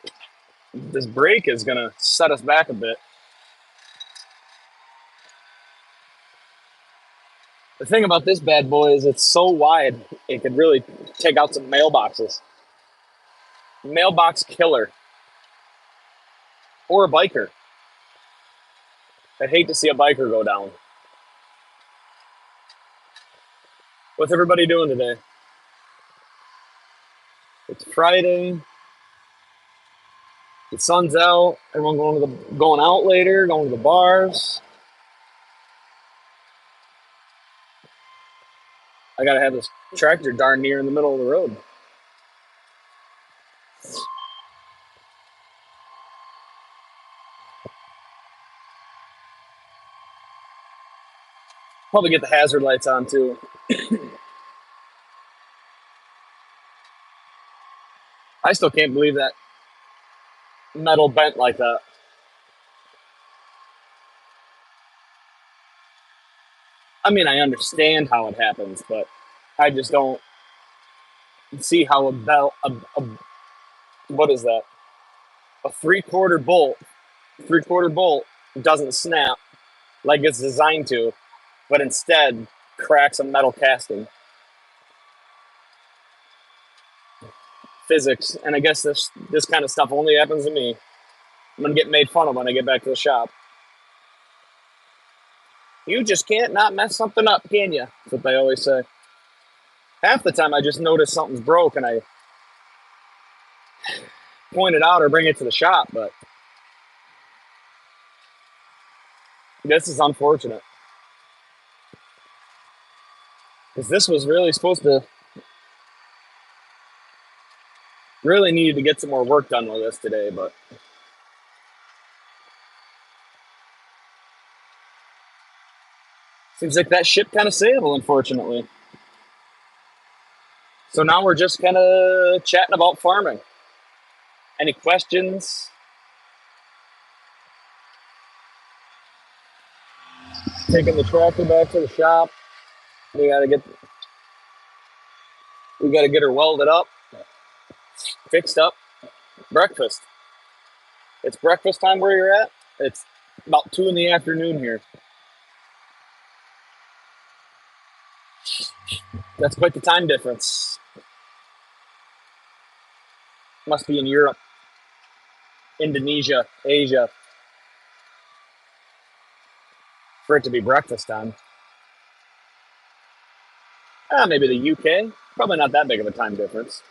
this break is going to set us back a bit. The thing about this bad boy is it's so wide, it could really take out some mailboxes. Mailbox killer. Or a biker. I'd hate to see a biker go down. What's everybody doing today? It's Friday. The sun's out. Everyone going out later, going to the bars. I gotta have this tractor darn near in the middle of the road. Probably get the hazard lights on too. I still can't believe that metal bent like that. I mean, I understand how it happens, but I just don't see how what is that? A three-quarter bolt doesn't snap like it's designed to, but instead cracks a metal casting. Physics, and I guess this kind of stuff only happens to me. I'm gonna get made fun of when I get back to the shop. You just can't not mess something up, can you? That's what they always say. Half the time I just notice something's broke and I point it out or bring it to the shop, but this is unfortunate. Because this was really supposed to, really needed to get some more work done with this today, but seems like that ship kind of sailed, unfortunately. So now we're just kind of chatting about farming. Any questions? Taking the tractor back to the shop. We gotta get her welded up, fixed up. Breakfast. It's breakfast time where you're at. It's about 2 p.m. here. That's quite the time difference. Must be in Europe, Indonesia, Asia, for it to be breakfast time. Maybe the UK. Probably not that big of a time difference.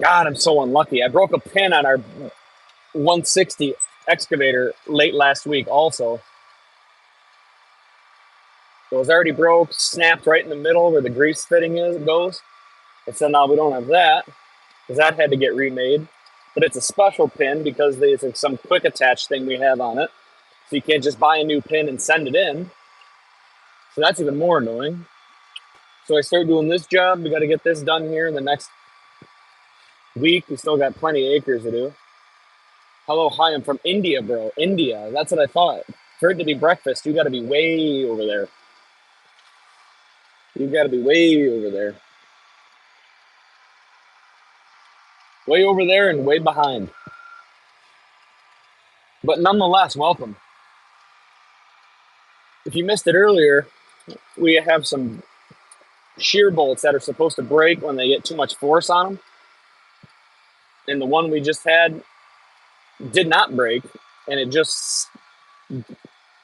God, I'm so unlucky. I broke a pin on our 160 excavator late last week also. It was already broke, snapped right in the middle where the grease fitting goes. And so now we don't have that, because that had to get remade. But it's a special pin because there's some quick attach thing we have on it. So you can't just buy a new pin and send it in. So that's even more annoying. So I start doing this job. We got to get this done here in the next week. We still got plenty of acres to do. Hello, hi, I'm from India, bro. India, that's what I thought. For it to be breakfast, you got to be way over there. You got to be way over there. Way over there and way behind. But nonetheless, welcome. If you missed it earlier, we have some shear bolts that are supposed to break when they get too much force on them. And the one we just had did not break, and it just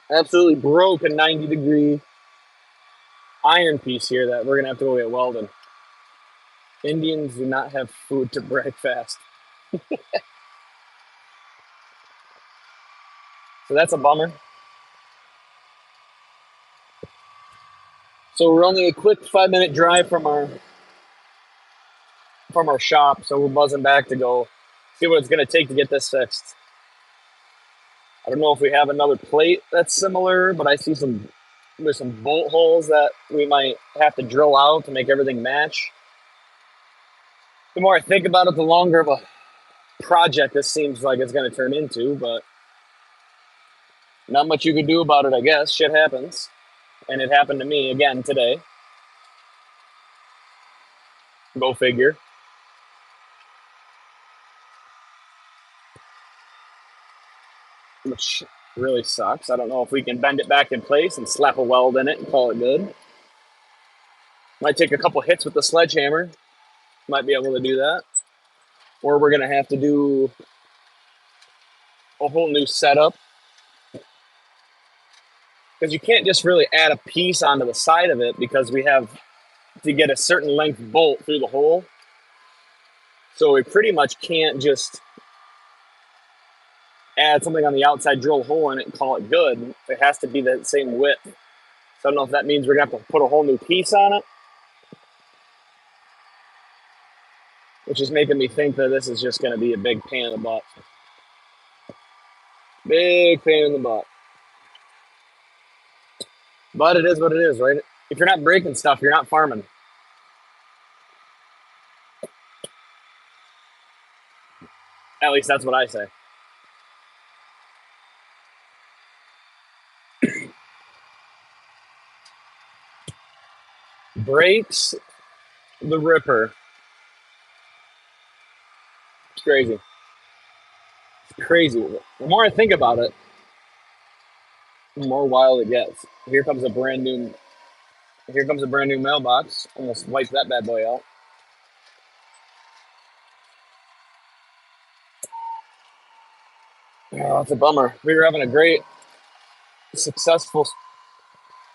absolutely broke a 90-degree iron piece here that we're going to have to go get welded. Indians do not have food to break fast. So that's a bummer. So we're only a quick 5-minute drive from our shop, so we're buzzing back to go see what it's going to take to get this fixed. I don't know if we have another plate that's similar, but I see there's some bolt holes that we might have to drill out to make everything match. The more I think about it, the longer of a project this seems like it's going to turn into, but not much you can do about it, I guess. Shit happens. And it happened to me again today. Go figure. Which really sucks. I don't know if we can bend it back in place and slap a weld in it and call it good. Might take a couple hits with the sledgehammer. Might be able to do that. Or we're going to have to do a whole new setup. Because you can't just really add a piece onto the side of it because we have to get a certain length bolt through the hole. So we pretty much can't just add something on the outside, drill a hole in it, and call it good. It has to be the same width. So I don't know if that means we're going to have to put a whole new piece on it, which is making me think that this is just going to be a big pain in the butt. Big pain in the butt. But it is what it is, right? If you're not breaking stuff, you're not farming. At least that's what I say. Breaks the Ripper. It's crazy. It's crazy. The more I think about it, the more wild it gets. Here comes a brand new mailbox. Almost wiped that bad boy out. Oh, it's a bummer. We were having a great, successful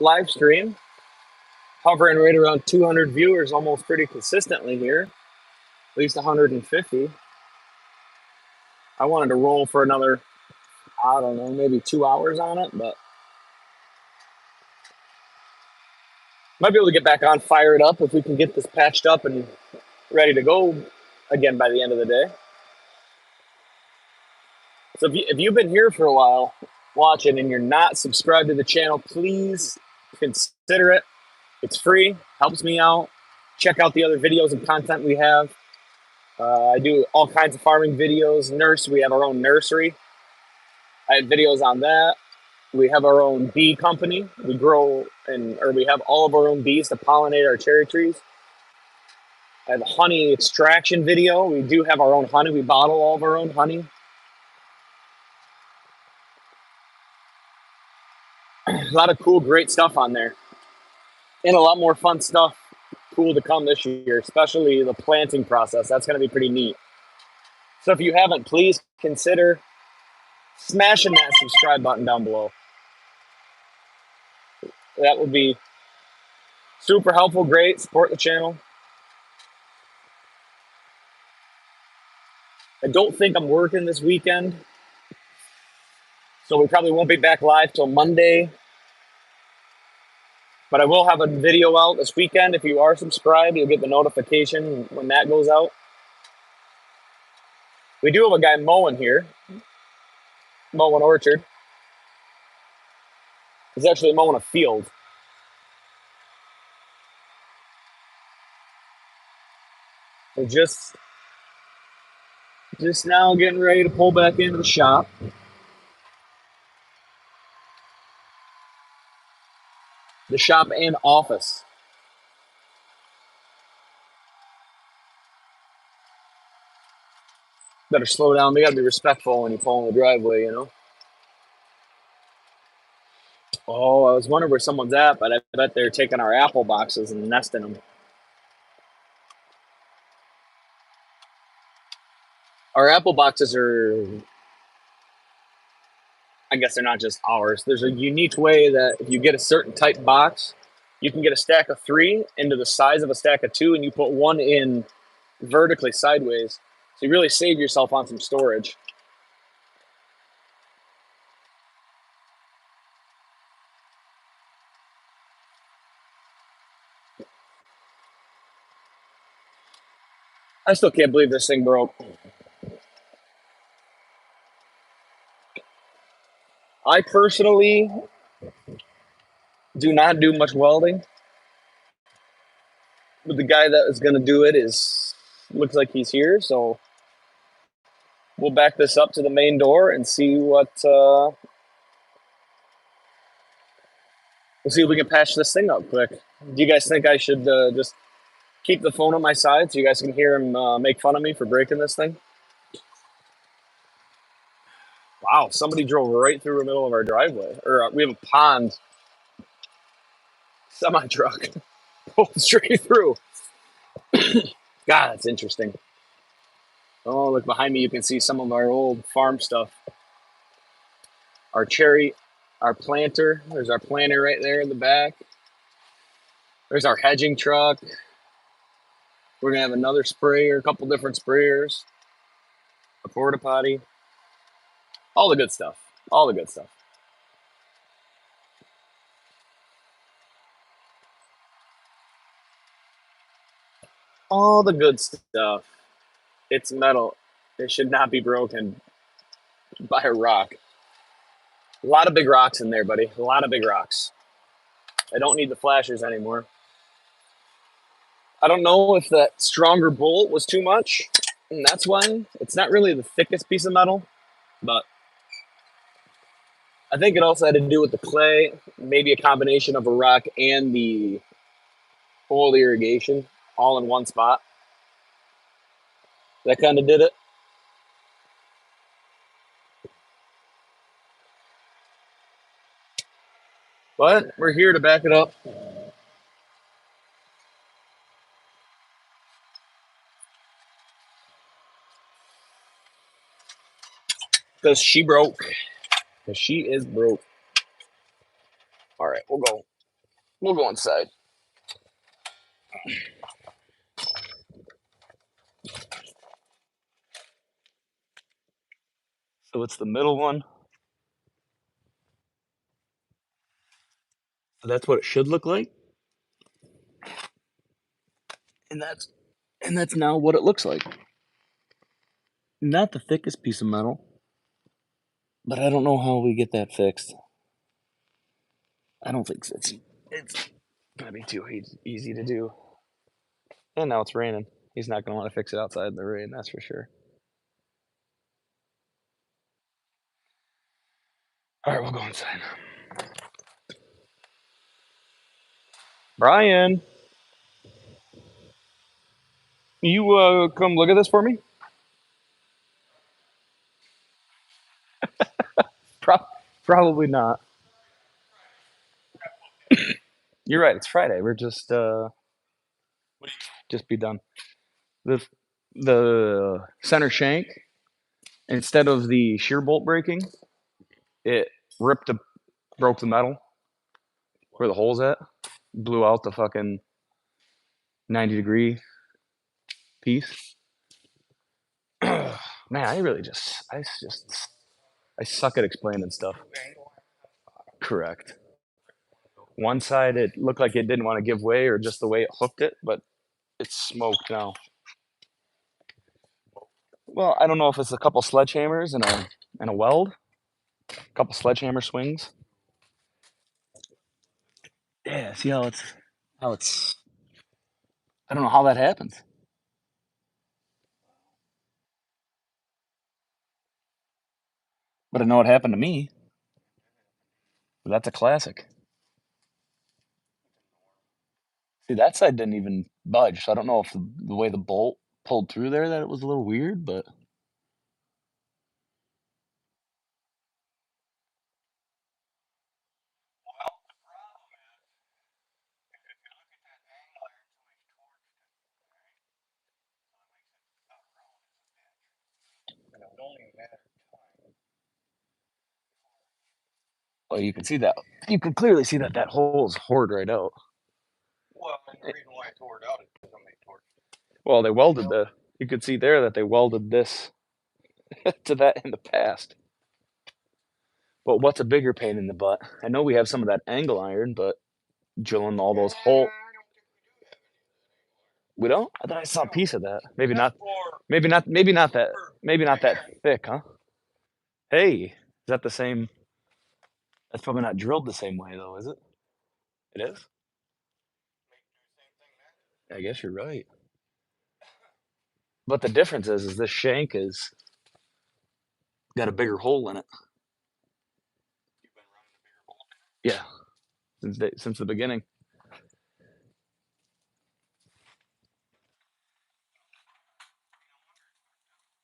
live stream, hovering right around 200 viewers almost pretty consistently here, at least 150. I wanted to roll for another, I don't know, maybe 2 hours on it, but might be able to get back on, fire it up if we can get this patched up and ready to go again by the end of the day. So if you've been here for a while watching and you're not subscribed to the channel, please consider it. It's free, helps me out. Check out the other videos and content we have. I do all kinds of farming videos. We have our own nursery. I have videos on that. We have our own bee company. We have all of our own bees to pollinate our cherry trees. I have a honey extraction video. We do have our own honey. We bottle all of our own honey. A lot of cool, great stuff on there. And a lot more fun stuff cool to come this year, especially the planting process. That's going to be pretty neat. So if you haven't, please consider smashing that subscribe button down below. That would be super helpful, great. Support the channel. I don't think I'm working this weekend, so we probably won't be back live till Monday. But I will have a video out this weekend. If you are subscribed, you'll get the notification when that goes out. We do have a guy mowing here, mowing orchard. He's actually mowing a field. We're just now getting ready to pull back into the shop. The shop and office. Better slow down. We gotta be respectful when you pull in the driveway, you know? Oh, I was wondering where someone's at, but I bet they're taking our apple boxes and nesting them. Our apple boxes are, I guess they're not just ours. There's a unique way that if you get a certain type box, you can get a stack of 3 into the size of a stack of 2, and you put one in vertically sideways. So you really save yourself on some storage. I still can't believe this thing broke. I personally do not do much welding, but the guy that is going to do it is looks like he's here, so we'll back this up to the main door and see what we'll see if we can patch this thing up quick. Do you guys think I should just keep the phone on my side so you guys can hear him make fun of me for breaking this thing? Wow, somebody drove right through the middle of our driveway. Or we have a pond. Semi truck pulled straight through. God, that's interesting. Oh, look behind me. You can see some of our old farm stuff. Our cherry, our planter. There's our planter right there in the back. There's our hedging truck. We're going to have another sprayer, a couple different sprayers, a porta potty. All the good stuff. All the good stuff. All the good stuff. It's metal. It should not be broken by a rock. A lot of big rocks in there, buddy. A lot of big rocks. I don't need the flashers anymore. I don't know if that stronger bolt was too much, and that's why. It's not really the thickest piece of metal, but I think it also had to do with the clay, maybe a combination of a rock and the oil irrigation all in one spot. That kind of did it. But we're here to back it up. Because she broke. Because she is broke. All right, we'll go. We'll go inside. So it's the middle one. So that's what it should look like. And that's now what it looks like. Not the thickest piece of metal, but I don't know how we get that fixed. I don't think it's gonna be too easy to do. And now it's raining. He's not gonna want to fix it outside in the rain, that's for sure. All right, we'll go inside. Brian, you come look at this for me? Pro- Probably not. You're right. It's Friday. We're just be done. The center shank, instead of the shear bolt breaking, it broke the metal where the hole's at, blew out the fucking 90-degree piece. Man, I suck at explaining stuff. Correct. One side it looked like it didn't want to give way or just the way it hooked it, but it's smoked now. Well, I don't know if it's a couple sledgehammers and a weld, a couple sledgehammer swings. Yeah, see how it's I don't know how that happens. But I know it happened to me. That's a classic. See, that side didn't even budge, so I don't know if the way the bolt pulled through there that it was a little weird, but well, you can see that. You can clearly see that hole is hored right out. Well, and the reason why I tore it out is because somebody tore it. Well, they welded you could see there that they welded this to that in the past. But what's a bigger pain in the butt? I know we have some of that angle iron, but drilling all those holes. We don't? I thought I saw a piece of that. Maybe not. Maybe not. Maybe not that. Maybe not that thick, huh? Hey, is that the same? That's probably not drilled the same way, though, is it? It is? I guess you're right. But the difference is this shank is got a bigger hole in it. Yeah, since the beginning.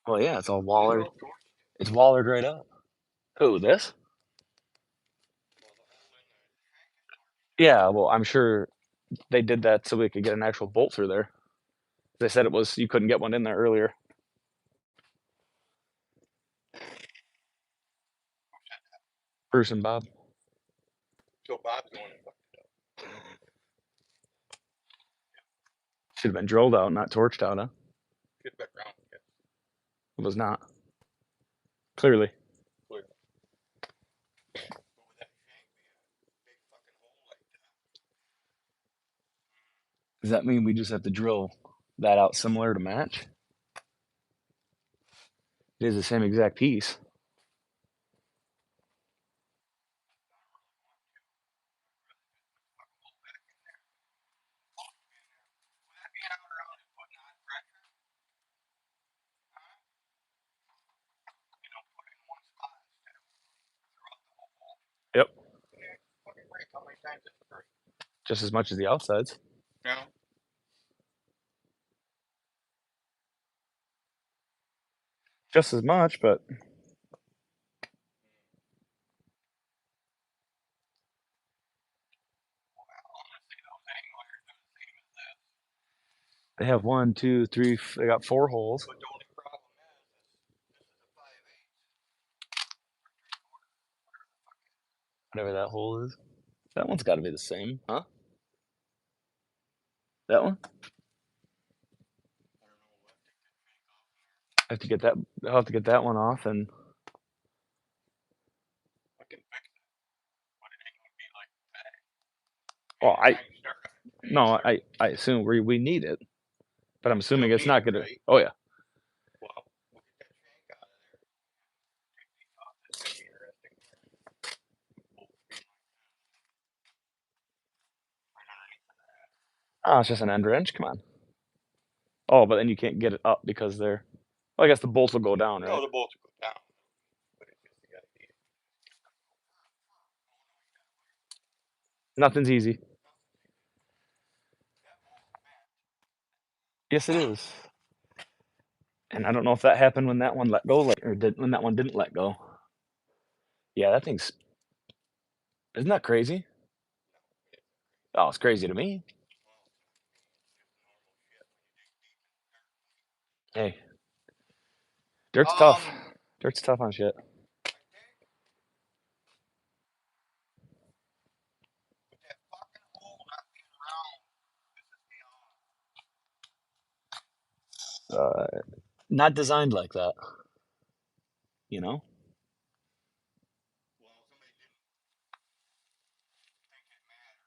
Well, yeah, it's all wallered. It's wallered right up. Who, this? Yeah, well, I'm sure they did that so we could get an actual bolt through there. They said it was you couldn't get one in there earlier. Bruce and Bob. So Bob's the one that fucked it up. Should have been drilled out, not torched out, huh? Get back around. Yeah. It was not. Clearly. Clear. But with that shank, we had a big fucking hole like that. Does that mean we just have to drill that out similar to match? It is the same exact piece. With that being out around and putting on pressure, you know, put it in one spot instead of throughout the whole hole. Yep. Yeah, fucking break. How many times does it break? Just as much as the outsides. No. Just as much, but Honestly, those angle wires are the same as this. they have 1, 2, 3. They got 4 holes. But the only problem is this is a 5/8. Whatever that hole is. That one's got to be the same, huh? That one? I have to get that. I'll have to get that one off, and I can fix it, but it ain't gonna be like that. well, Anytime you start a no, I assume we need it, but I'm assuming Still it's need not it, gonna. right? Oh yeah, Well, we'll get that shank out of there. Take these off. It's gonna be interesting. oh, it's just an end wrench. Come on. Oh, but then you can't get it up because they're. Well, I guess the bolts will go down, right? No, the bolts go down, but it's just the idea. Nothing's easy. Yes, it is. And I don't know if that happened when that one let go, or when that one didn't let go. Yeah, that thing's. Isn't that crazy? Oh, it's crazy to me. Hey, dirt's tough. Dirt's tough on shit. With that fucking hole not being round, this is beyond. Not designed like that. You know. Well, somebody didn't think it mattered. And it mattered.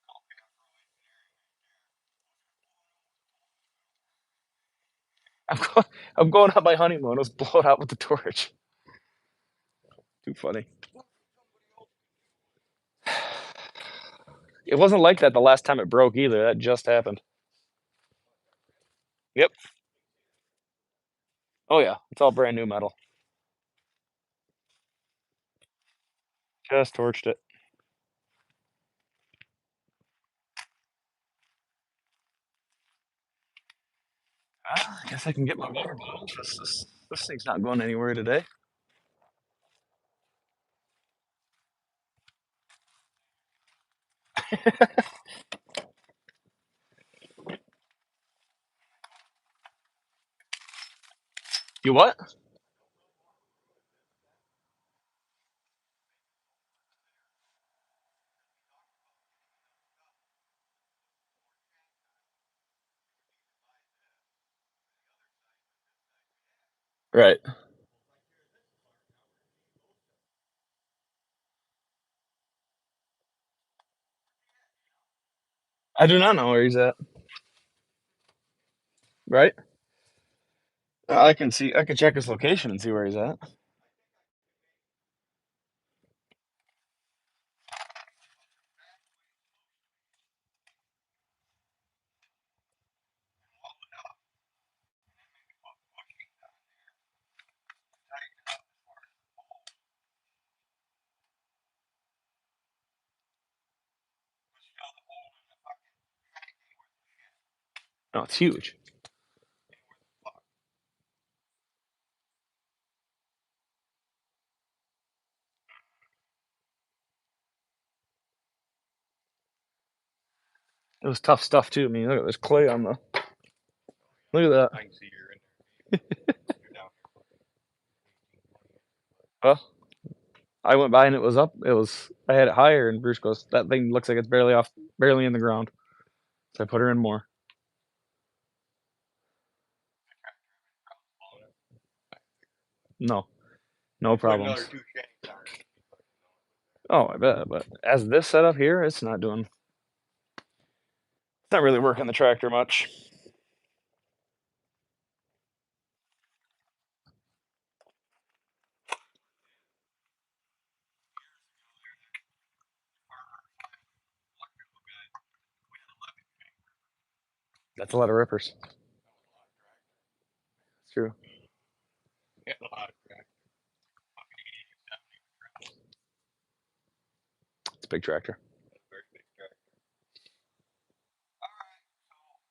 It's called Afro engineering right there. I'm going. I'm going on my honeymoon. Let's blow it out with the torch. Too funny. It wasn't like that the last time it broke either. That just happened. Yep. Oh yeah, it's all brand new metal. Just torched it. I guess I can get my water bottle. This thing's not going anywhere today. You what? Right. I do not know where he's at. Right? I can see. I can check his location and see where he's at. No, it's huge. It was tough stuff too. I mean, look at this clay on the. Look at that. I can see you're in there. You're down Well, I went by and it was up. It was. I had it higher, and Bruce goes, "That thing looks like it's barely off, barely in the ground." So I put her in more. No, no Put another problems. 2 shanks on it. Oh, I bet. But as this setup here, it's not doing. It's not really working the tractor much. That's a lot of rippers. It's true. Yeah, a lot of tractor. It's a big tractor. That's a very big tractor. Alright, so Will's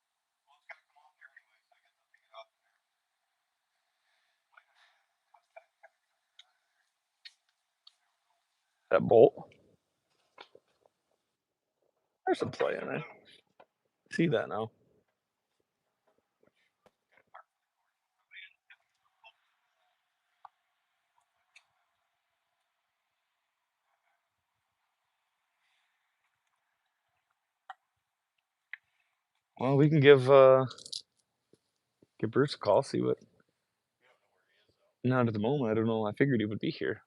gotta come out there anyway, so I guess I'll pick it up there. That bolt. There's some play in it. See that now. Well, we can give Bruce a call. See what. Not at the moment. I don't know. I figured he would be here.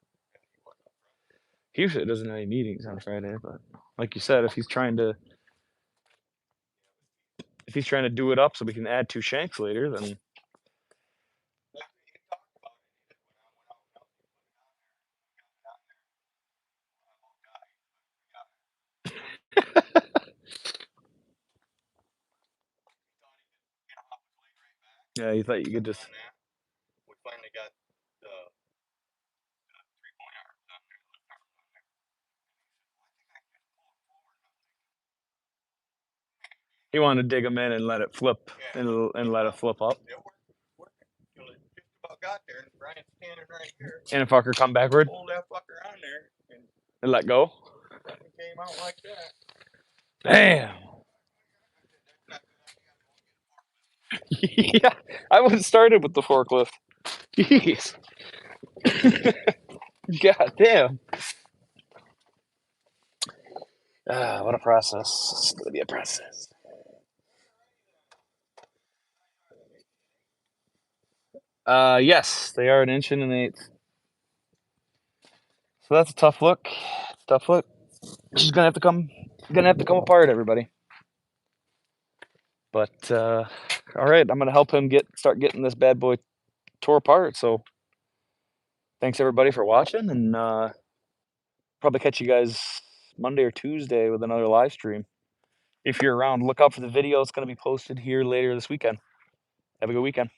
He usually doesn't have any meetings on Friday, but like you said, if he's trying to do it up so we can add 2 shanks later, then Like we had talked about it, he said when I went out and helped you put it on there, we got it on there. I'm all guy, but we got it. He thought he could get off his leg right back. yeah, you thought you could just. On that. We finally got the 3-point arms on there, lift arms on there. And he said, well, I think I can just pull it forward. And I'm thinking, He wanted to dig them in and let it flip yeah, and let it flip up. it worked till it just about got there, and Brian's standing right here. And a fucker come backward Pulled that fucker on there, and and let go. it came out like that. Damn. That's not a good idea. Yeah, I would have started with the forklift. Jeez. God damn. What a process. It's gonna be a process. Yes, they are 1 1 1/8. So that's a tough look. Tough look. She's gonna have to come apart, everybody. But all right, I'm gonna help him start getting this bad boy tore apart. So thanks everybody for watching, and probably catch you guys Monday or Tuesday with another live stream. If you're around, look out for the video. It's gonna be posted here later this weekend. Have a good weekend.